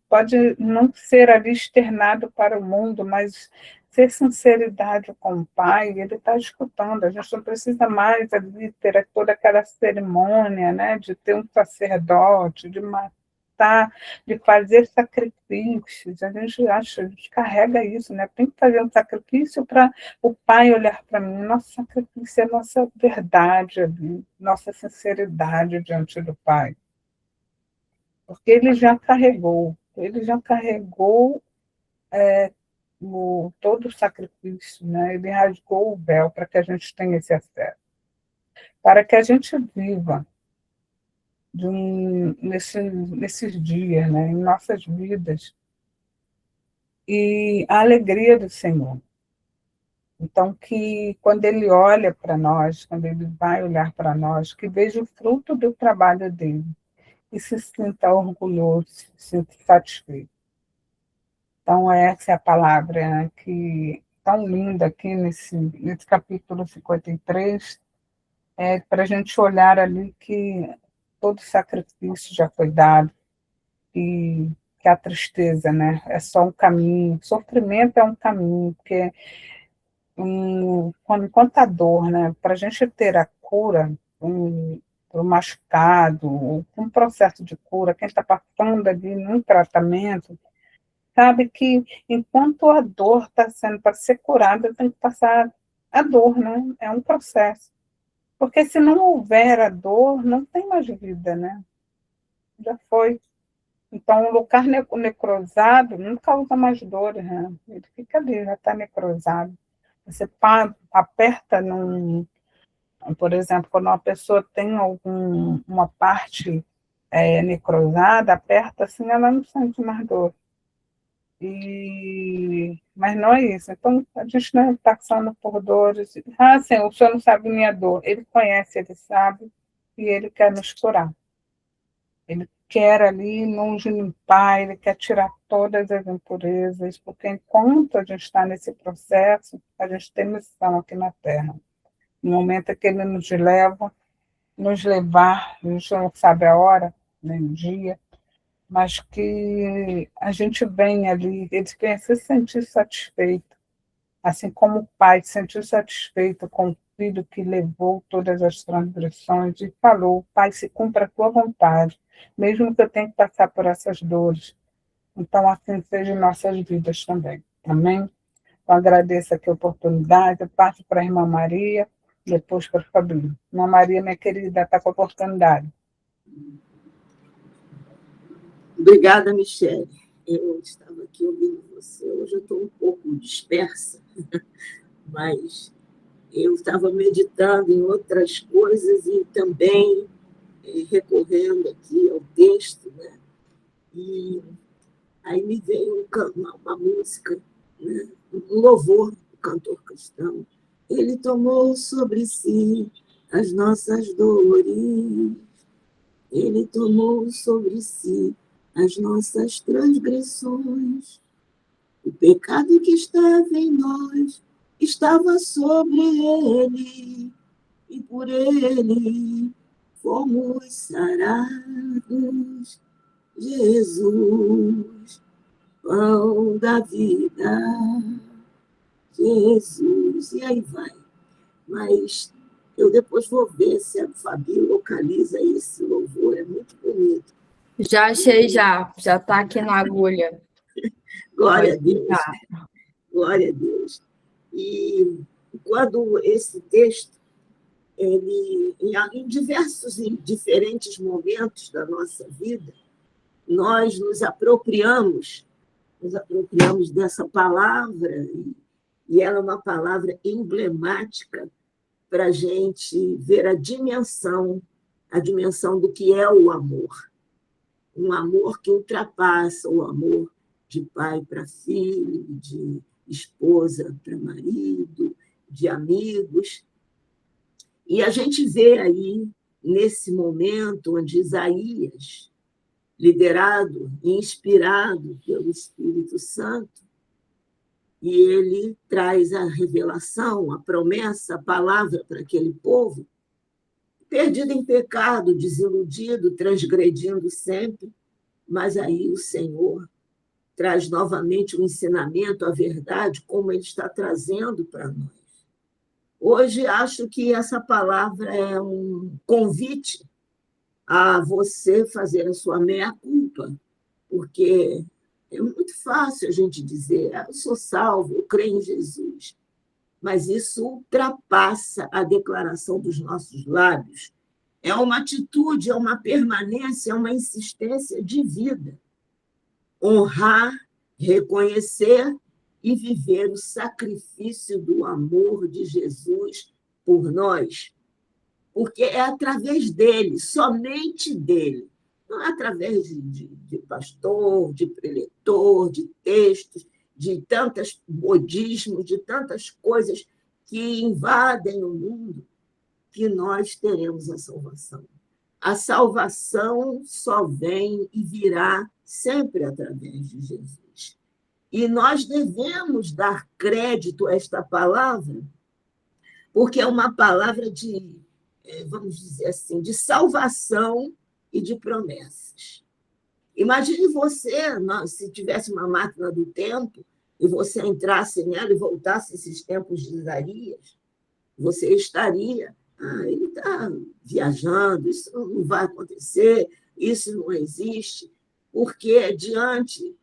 pode não ser ali externado para o mundo, mas ser sinceridade com o Pai, ele está escutando. A gente não precisa mais ali ter toda aquela cerimônia, né, de ter um sacerdote, de matar, de fazer sacrifícios. A gente carrega isso, né? Tem que fazer um sacrifício para o Pai olhar para mim. Nosso sacrifício é nossa verdade ali, nossa sinceridade diante do Pai. Porque ele já carregou todo o sacrifício, né? Ele rasgou o véu para que a gente tenha esse acesso, para que a gente viva nesses dias, né? Em nossas vidas, e a alegria do Senhor. Então, que quando Ele olha para nós, quando Ele vai olhar para nós, que veja o fruto do trabalho dele e se sinta orgulhoso, se sinta satisfeito. Então, essa é a palavra, né, que tão linda aqui nesse capítulo 53, para a gente olhar ali que todo sacrifício já foi dado, e que a tristeza, né, é só um caminho, sofrimento é um caminho, porque enquanto a dor, né, para a gente ter a cura, para o machucado, um processo de cura, quem está passando ali num tratamento, sabe que enquanto a dor está sendo para ser curada, tem que passar a dor, né? É um processo. Porque se não houver a dor, não tem mais vida, né? Já foi. Então, o lugar necrosado não causa mais dor, né? Ele fica ali, já está necrosado. Você aperta por exemplo, quando uma pessoa tem uma parte necrosada, aperta assim, ela não sente mais dor. Mas não é isso. Então, a gente não está passando por dores. Ah, sim, o senhor não sabe minha dor. Ele conhece, ele sabe, e ele quer nos curar. Ele quer ali nos limpar, ele quer tirar todas as impurezas, porque enquanto a gente está nesse processo, a gente tem missão aqui na Terra. No momento que ele nos levar, a gente não sabe a hora, nem o dia, mas que a gente vem ali, ele quer se sentir satisfeito, assim como o pai se sentiu satisfeito com filho que levou todas as transgressões e falou: Pai, se cumpra a tua vontade, mesmo que eu tenha que passar por essas dores. Então, assim seja em nossas vidas também. Amém? Eu agradeço aqui a oportunidade, eu passo para a irmã Maria, depois para o Fabinho. Irmã Maria, minha querida, está com a oportunidade. Obrigada, Michele. Eu estava aqui ouvindo você. Hoje eu estou um pouco dispersa, mas eu estava meditando em outras coisas e também recorrendo aqui ao texto, né? E aí me veio uma música, né? Um louvor do cantor cristão. Ele tomou sobre si as nossas dores, ele tomou sobre si as nossas transgressões. O pecado que estava em nós estava sobre ele, e por ele fomos sarados. Jesus, pão da vida, Jesus, e aí vai. Mas eu depois vou ver se a Fabi localiza esse louvor, é muito bonito. Já achei, já está aqui na agulha. Glória a Deus. Glória a Deus. E quando esse texto, ele, em diferentes momentos da nossa vida, nós nos apropriamos dessa palavra, e ela é uma palavra emblemática para a gente ver a dimensão do que é o amor. Um amor que ultrapassa o amor de pai para filho, de esposa para marido, de amigos. E a gente vê aí, nesse momento onde Isaías, liderado e inspirado pelo Espírito Santo, e ele traz a revelação, a promessa, a palavra para aquele povo, perdido em pecado, desiludido, transgredindo sempre, mas aí o Senhor traz novamente o ensinamento, a verdade, como ele está trazendo para nós. Hoje, acho que essa palavra é um convite a você fazer a sua meia-culpa, porque é muito fácil a gente dizer, eu sou salvo, eu creio em Jesus, mas isso ultrapassa a declaração dos nossos lábios. É uma atitude, é uma permanência, é uma insistência de vida. Honrar, reconhecer e viver o sacrifício do amor de Jesus por nós, porque é através dele, somente dele, não é através de pastor, de preletor, de textos, de tantos modismos, de tantas coisas que invadem o mundo, que nós teremos a salvação. A salvação só vem e virá sempre através de Jesus. E nós devemos dar crédito a esta palavra, porque é uma palavra de, vamos dizer assim, de salvação e de promessas. Imagine você, se tivesse uma máquina do tempo, e você entrasse nela e voltasse esses tempos de Isaías, você estaria, ele está viajando, isso não vai acontecer, isso não existe, porque diante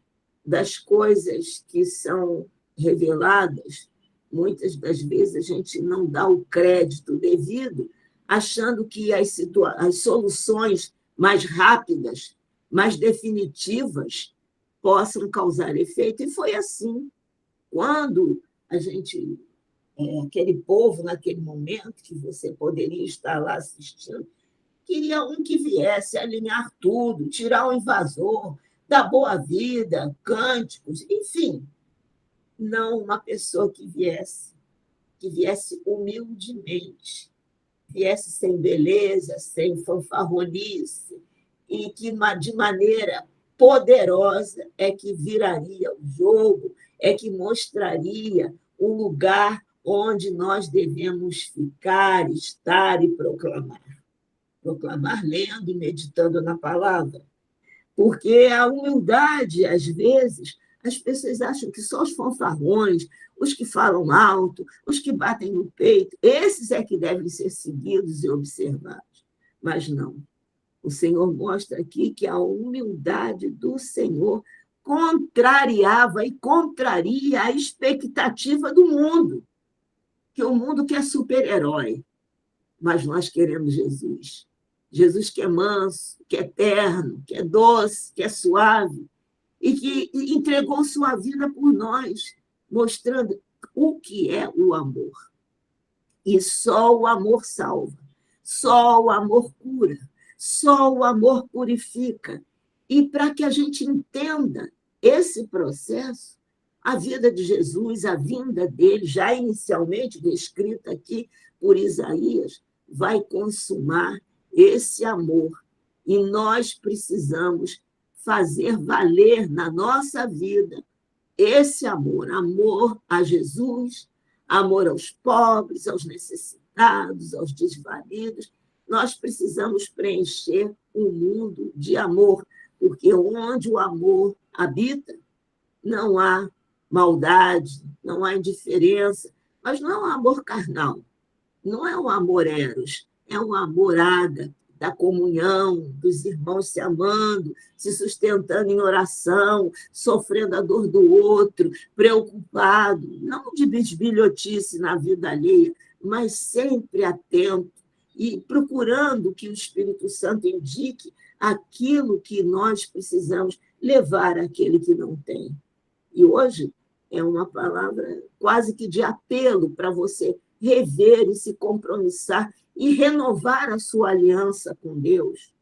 das coisas que são reveladas, muitas das vezes a gente não dá o crédito devido, achando que as soluções mais rápidas, mais definitivas, possam causar efeito. E foi assim. Quando a gente, aquele povo, naquele momento, que você poderia estar lá assistindo, queria um que viesse alinhar tudo, tirar o invasor, dar boa vida, cânticos, enfim. Não uma pessoa que viesse humildemente, viesse sem beleza, sem fanfarronice, e que de maneira poderosa é que viraria o jogo, é que mostraria o lugar onde nós devemos ficar, estar e proclamar. Proclamar lendo e meditando na palavra. Porque a humildade, às vezes, As pessoas acham que só os fanfarrões, os que falam alto, os que batem no peito, esses é que devem ser seguidos e observados. Mas não. O Senhor mostra aqui que a humildade do Senhor contrariava e contraria a expectativa do mundo, que o mundo quer super-herói, mas nós queremos Jesus. Jesus que é manso, que é terno, que é doce, que é suave, e que entregou sua vida por nós, mostrando o que é o amor. E só o amor salva, só o amor cura, só o amor purifica. E para que a gente entenda esse processo, a vida de Jesus, a vinda dele, já inicialmente descrita aqui por Isaías, vai consumar esse amor. E nós precisamos fazer valer na nossa vida esse amor. Amor a Jesus, amor aos pobres, aos necessitados, aos desvalidos. Nós precisamos preencher um mundo de amor, porque onde o amor habita, não há maldade, não há indiferença, mas não é um amor carnal, não é um amor eros, é um amor ágape, da comunhão, dos irmãos se amando, se sustentando em oração, sofrendo a dor do outro, preocupado, não de bisbilhotice na vida alheia, mas sempre atento e procurando que o Espírito Santo indique aquilo que nós precisamos levar àquele que não tem. E hoje é uma palavra quase que de apelo para você rever e se compromissar e renovar a sua aliança com Deus,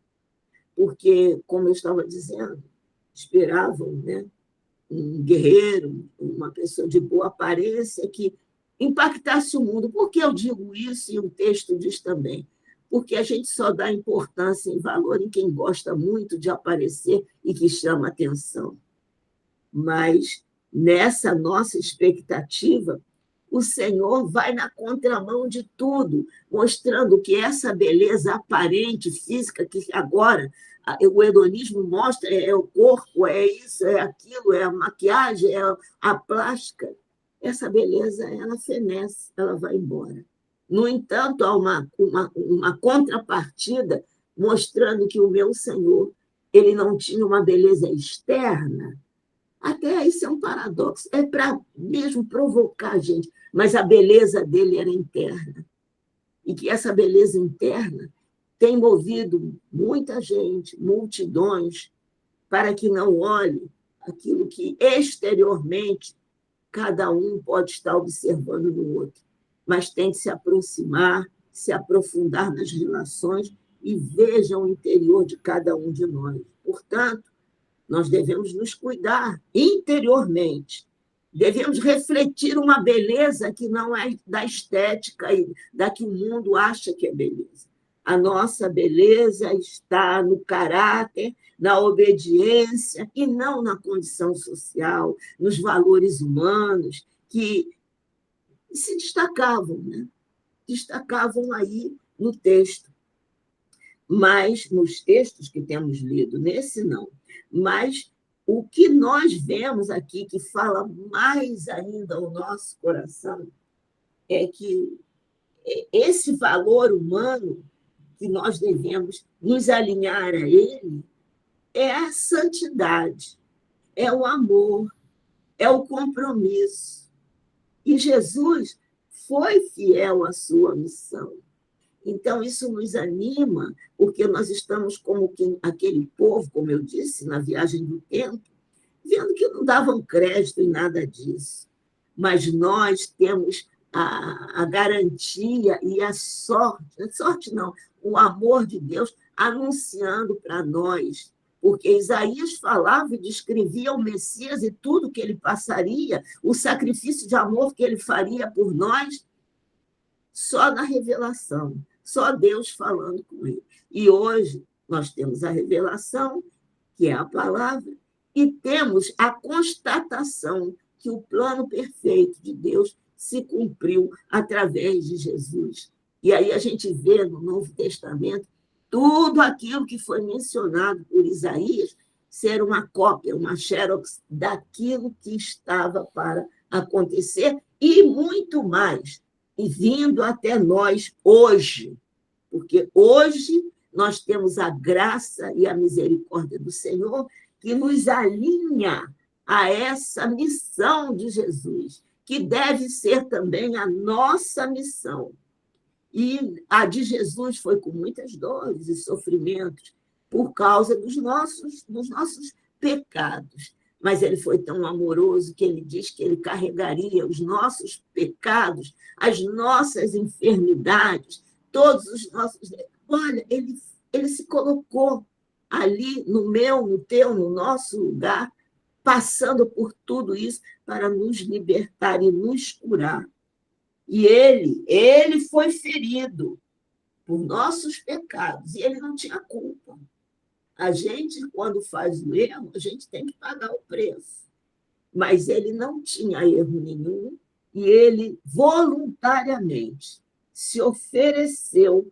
porque, como eu estava dizendo, esperavam, né, um guerreiro, uma pessoa de boa aparência que impactasse o mundo. Por que eu digo isso? E o texto diz também, porque a gente só dá importância e valor em quem gosta muito de aparecer e que chama atenção. Mas, nessa nossa expectativa, o Senhor vai na contramão de tudo, mostrando que essa beleza aparente, física, que agora o hedonismo mostra, é o corpo, é isso, é aquilo, é a maquiagem, é a plástica, essa beleza, ela fenece, ela vai embora. No entanto, há uma contrapartida mostrando que o meu Senhor, ele não tinha uma beleza externa. Até isso é um paradoxo, é para mesmo provocar a gente, mas a beleza dele era interna. E que essa beleza interna tem movido muita gente, multidões, para que não olhe aquilo que exteriormente cada um pode estar observando no outro, mas tem que se aproximar, se aprofundar nas relações e veja o interior de cada um de nós. Portanto, nós devemos nos cuidar interiormente, devemos refletir uma beleza que não é da estética e da que o mundo acha que é beleza. A nossa beleza está no caráter, na obediência e não na condição social, nos valores humanos que se destacavam, né? Destacavam aí no texto. Mas nos textos que temos lido, nesse não. Mas o que nós vemos aqui, que fala mais ainda ao nosso coração, é que esse valor humano que nós devemos nos alinhar a ele é a santidade, é o amor, é o compromisso. E Jesus foi fiel à sua missão. Então, isso nos anima, porque nós estamos como aquele povo, como eu disse, na viagem do tempo, vendo que não davam crédito em nada disso. Mas nós temos a garantia e a sorte não, o amor de Deus anunciando para nós, porque Isaías falava e descrevia o Messias e tudo que ele passaria, o sacrifício de amor que ele faria por nós, só na revelação, só Deus falando com ele. E hoje nós temos a revelação, que é a palavra, e temos a constatação que o plano perfeito de Deus se cumpriu através de Jesus. E aí a gente vê no Novo Testamento tudo aquilo que foi mencionado por Isaías ser uma cópia, uma xerox daquilo que estava para acontecer e muito mais, e vindo até nós hoje, porque hoje nós temos a graça e a misericórdia do Senhor que nos alinha a essa missão de Jesus, que deve ser também a nossa missão. E a de Jesus foi com muitas dores e sofrimentos por causa dos nossos pecados. Mas ele foi tão amoroso que ele diz que ele carregaria os nossos pecados, as nossas enfermidades, todos os nossos... Olha, ele se colocou ali no meu, no teu, no nosso lugar, passando por tudo isso para nos libertar e nos curar. E ele foi ferido por nossos pecados, e ele não tinha culpa. A gente, quando faz o erro, a gente tem que pagar o preço. Mas ele não tinha erro nenhum, e ele voluntariamente se ofereceu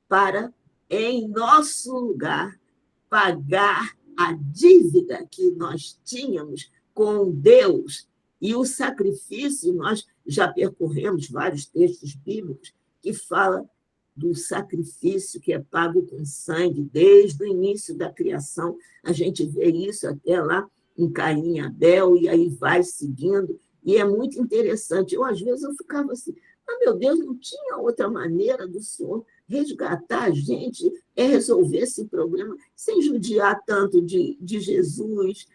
para, em nosso lugar, pagar a dívida que nós tínhamos com Deus. E o sacrifício, nós já percorremos vários textos bíblicos que falam do sacrifício que é pago com sangue desde o início da criação. A gente vê isso até lá em Caim e Abel, e aí vai seguindo, e é muito interessante. Às vezes, eu ficava assim, meu Deus, não tinha outra maneira do Senhor resgatar a gente, resolver esse problema, sem judiar tanto de Jesus.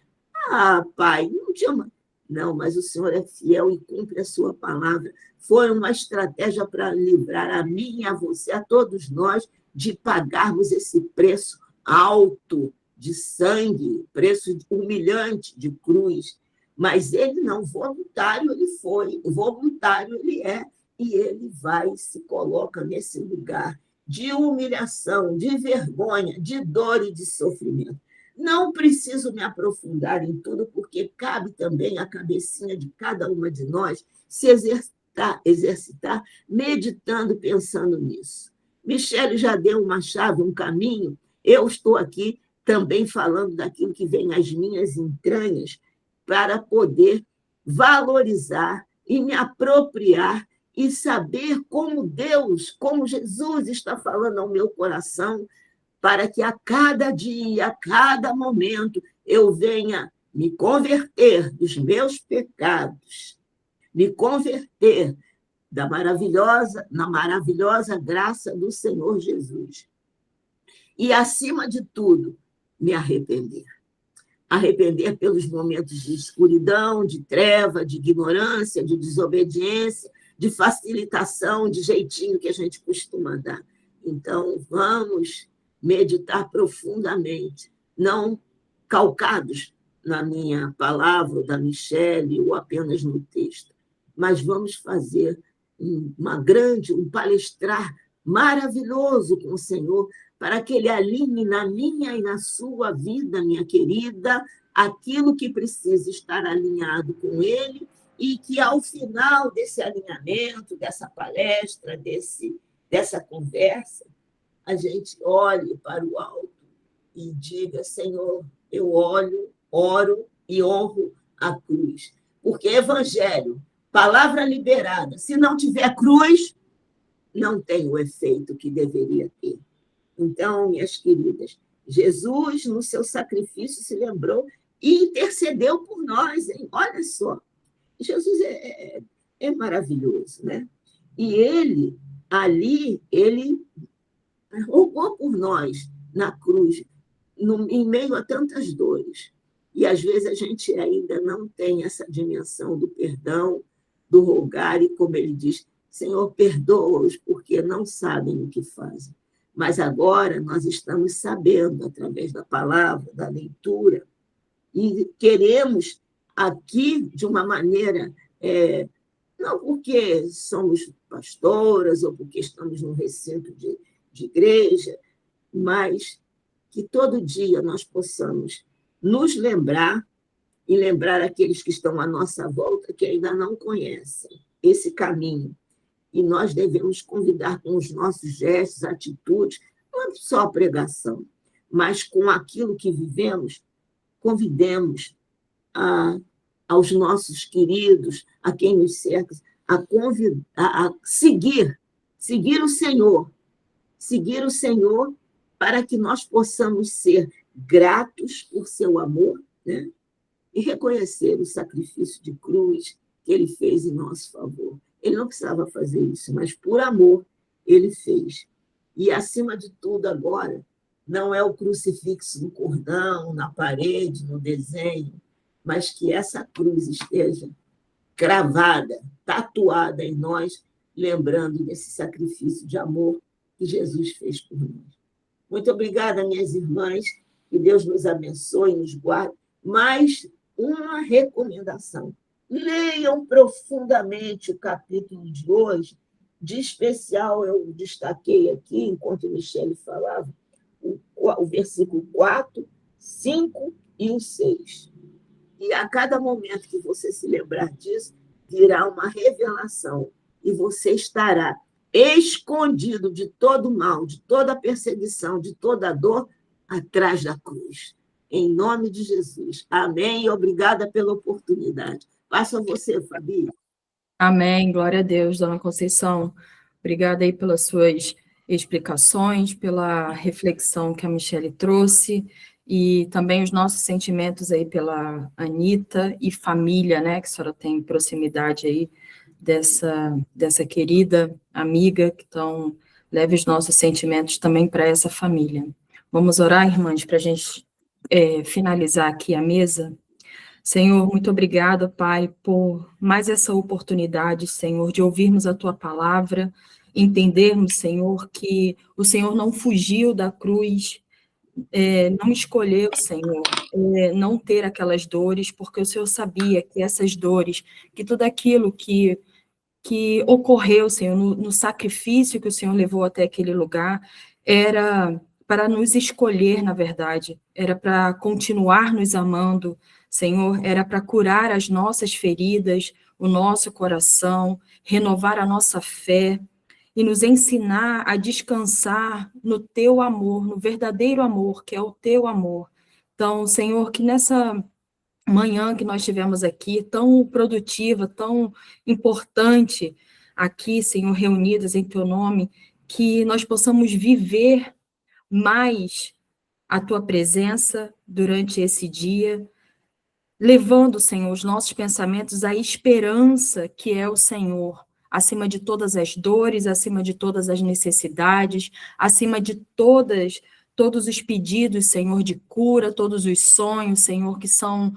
Pai, não tinha... Não, mas o Senhor é fiel e cumpre a sua palavra. Foi uma estratégia para livrar a mim, a você, a todos nós, de pagarmos esse preço alto de sangue, preço humilhante de cruz. Mas ele não, voluntário ele foi, voluntário ele é, e ele vai e se coloca nesse lugar de humilhação, de vergonha, de dor e de sofrimento. Não preciso me aprofundar em tudo, porque cabe também à cabecinha de cada uma de nós se exercitar, meditando, pensando nisso. Michele já deu uma chave, um caminho. Eu estou aqui também falando daquilo que vem às minhas entranhas para poder valorizar e me apropriar e saber como Deus, como Jesus está falando ao meu coração, para que a cada dia, a cada momento, eu venha me converter dos meus pecados, me converter na maravilhosa graça do Senhor Jesus. E, acima de tudo, me arrepender. Arrepender pelos momentos de escuridão, de treva, de ignorância, de desobediência, de facilitação, de jeitinho que a gente costuma dar. Então, vamos meditar profundamente, não calcados na minha palavra, da Michele, ou apenas no texto, mas vamos fazer um palestrar maravilhoso com o Senhor, para que Ele alinhe na minha e na sua vida, minha querida, aquilo que precisa estar alinhado com Ele, e que, ao final desse alinhamento, dessa palestra, dessa conversa, a gente olhe para o alto e diga: Senhor, eu oro e honro a cruz. Porque evangelho, palavra liberada, se não tiver cruz, não tem o efeito que deveria ter. Então, minhas queridas, Jesus, no seu sacrifício, se lembrou e intercedeu por nós, hein? Olha só, Jesus é maravilhoso, né? E ele, ali, ele rogou por nós na cruz, em meio a tantas dores. E, às vezes, a gente ainda não tem essa dimensão do perdão, do rogar, e, como ele diz, Senhor, perdoa-os, porque não sabem o que fazem. Mas agora nós estamos sabendo, através da palavra, da leitura, e queremos aqui, de uma maneira, não porque somos pastoras ou porque estamos num recinto de igreja, mas que todo dia nós possamos nos lembrar e lembrar aqueles que estão à nossa volta que ainda não conhecem esse caminho. E nós devemos convidar com os nossos gestos, atitudes, não só a pregação, mas com aquilo que vivemos, convidemos aos nossos queridos, a quem nos cerca, a seguir o Senhor, para que nós possamos ser gratos por seu amor, né? E reconhecer o sacrifício de cruz que ele fez em nosso favor. Ele não precisava fazer isso, mas por amor ele fez. E, acima de tudo, agora, não é o crucifixo no cordão, na parede, no desenho, mas que essa cruz esteja cravada, tatuada em nós, lembrando desse sacrifício de amor que Jesus fez por nós. Muito obrigada, minhas irmãs, que Deus nos abençoe e nos guarde. Mais uma recomendação: leiam profundamente o capítulo de hoje. De especial, eu destaquei aqui, enquanto Michele falava, o versículo 4, 5 e o 6. E a cada momento que você se lembrar disso, virá uma revelação e você estará escondido de todo mal, de toda perseguição, de toda dor, atrás da cruz. Em nome de Jesus. Amém. E obrigada pela oportunidade. Passo a você, Fabi. Amém. Glória a Deus, dona Conceição. Obrigada aí pelas suas explicações, pela reflexão que a Michele trouxe e também os nossos sentimentos aí pela Anita e família, né, que a senhora tem proximidade aí dessa querida amiga, então leve os nossos sentimentos também para essa família. Vamos orar, irmãs, para a gente finalizar aqui a mesa. Senhor, muito obrigada, Pai, por mais essa oportunidade, Senhor, de ouvirmos a Tua palavra, entendermos, Senhor, que o Senhor não fugiu da cruz, não escolheu, Senhor, não ter aquelas dores, porque o Senhor sabia que essas dores, que tudo aquilo que ocorreu, Senhor, no sacrifício que o Senhor levou até aquele lugar, era para nos escolher, na verdade, era para continuar nos amando, Senhor, era para curar as nossas feridas, o nosso coração, renovar a nossa fé e nos ensinar a descansar no Teu amor, no verdadeiro amor, que é o Teu amor. Então, Senhor, que nessa manhã que nós tivemos aqui, tão produtiva, tão importante aqui, Senhor, reunidas em Teu nome, que nós possamos viver mais a Tua presença durante esse dia, levando, Senhor, os nossos pensamentos à esperança que é o Senhor, acima de todas as dores, acima de todas as necessidades, acima de todos os pedidos, Senhor, de cura, todos os sonhos, Senhor, que são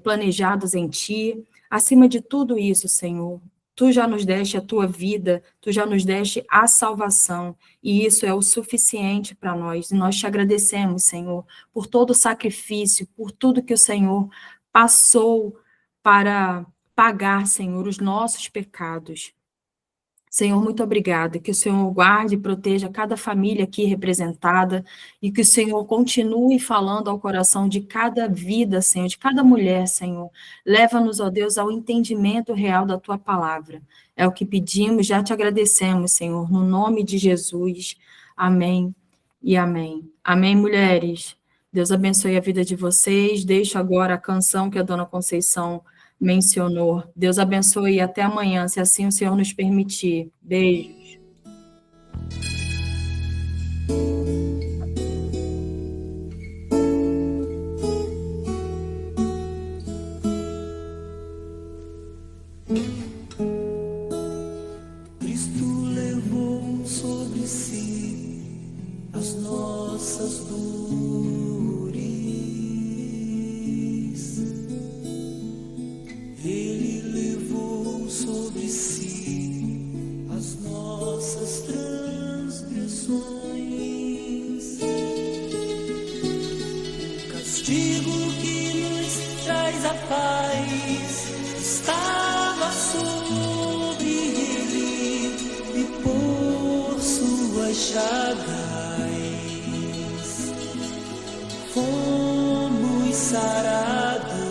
planejados em Ti. Acima de tudo isso, Senhor, Tu já nos deste a Tua vida, Tu já nos deste a salvação, e isso é o suficiente para nós. E nós te agradecemos, Senhor, por todo o sacrifício, por tudo que o Senhor passou para pagar, Senhor, os nossos pecados. Senhor, muito obrigada, que o Senhor guarde e proteja cada família aqui representada e que o Senhor continue falando ao coração de cada vida, Senhor, de cada mulher, Senhor. Leva-nos, ó Deus, ao entendimento real da Tua palavra. É o que pedimos, já te agradecemos, Senhor, no nome de Jesus. Amém e amém. Amém, mulheres. Deus abençoe a vida de vocês. Deixo agora a canção que a dona Conceição mencionou. Deus abençoe e até amanhã, se assim o Senhor nos permitir. Beijos. Cristo levou sobre si as nossas dores. Ele levou sobre si as nossas transgressões. O castigo que nos traz a paz estava sobre ele, e por suas chagas fomos sarados.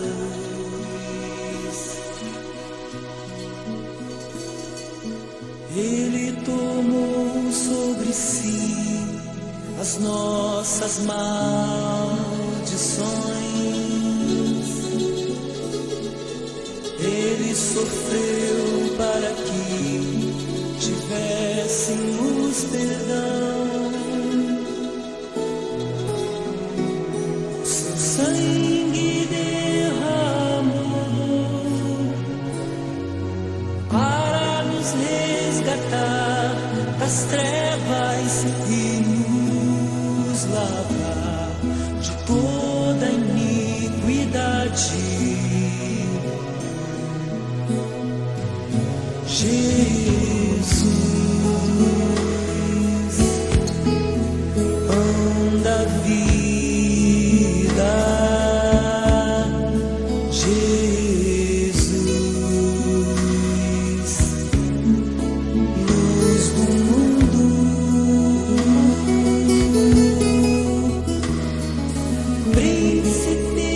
Ele tomou sobre si as nossas maldições. sofreu para que tivéssemos perdão. Seu sangue derramou para nos resgatar das trevas e nos lavar de toda iniquidade. Jesus, pão da vida, Jesus, luz do mundo, príncipe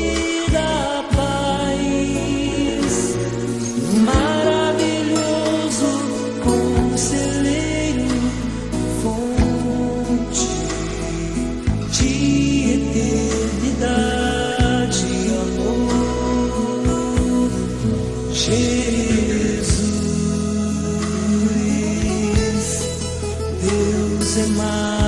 da paz, maravilhoso conselheiro, fonte de eternidade e amor. Jesus, Deus é mais.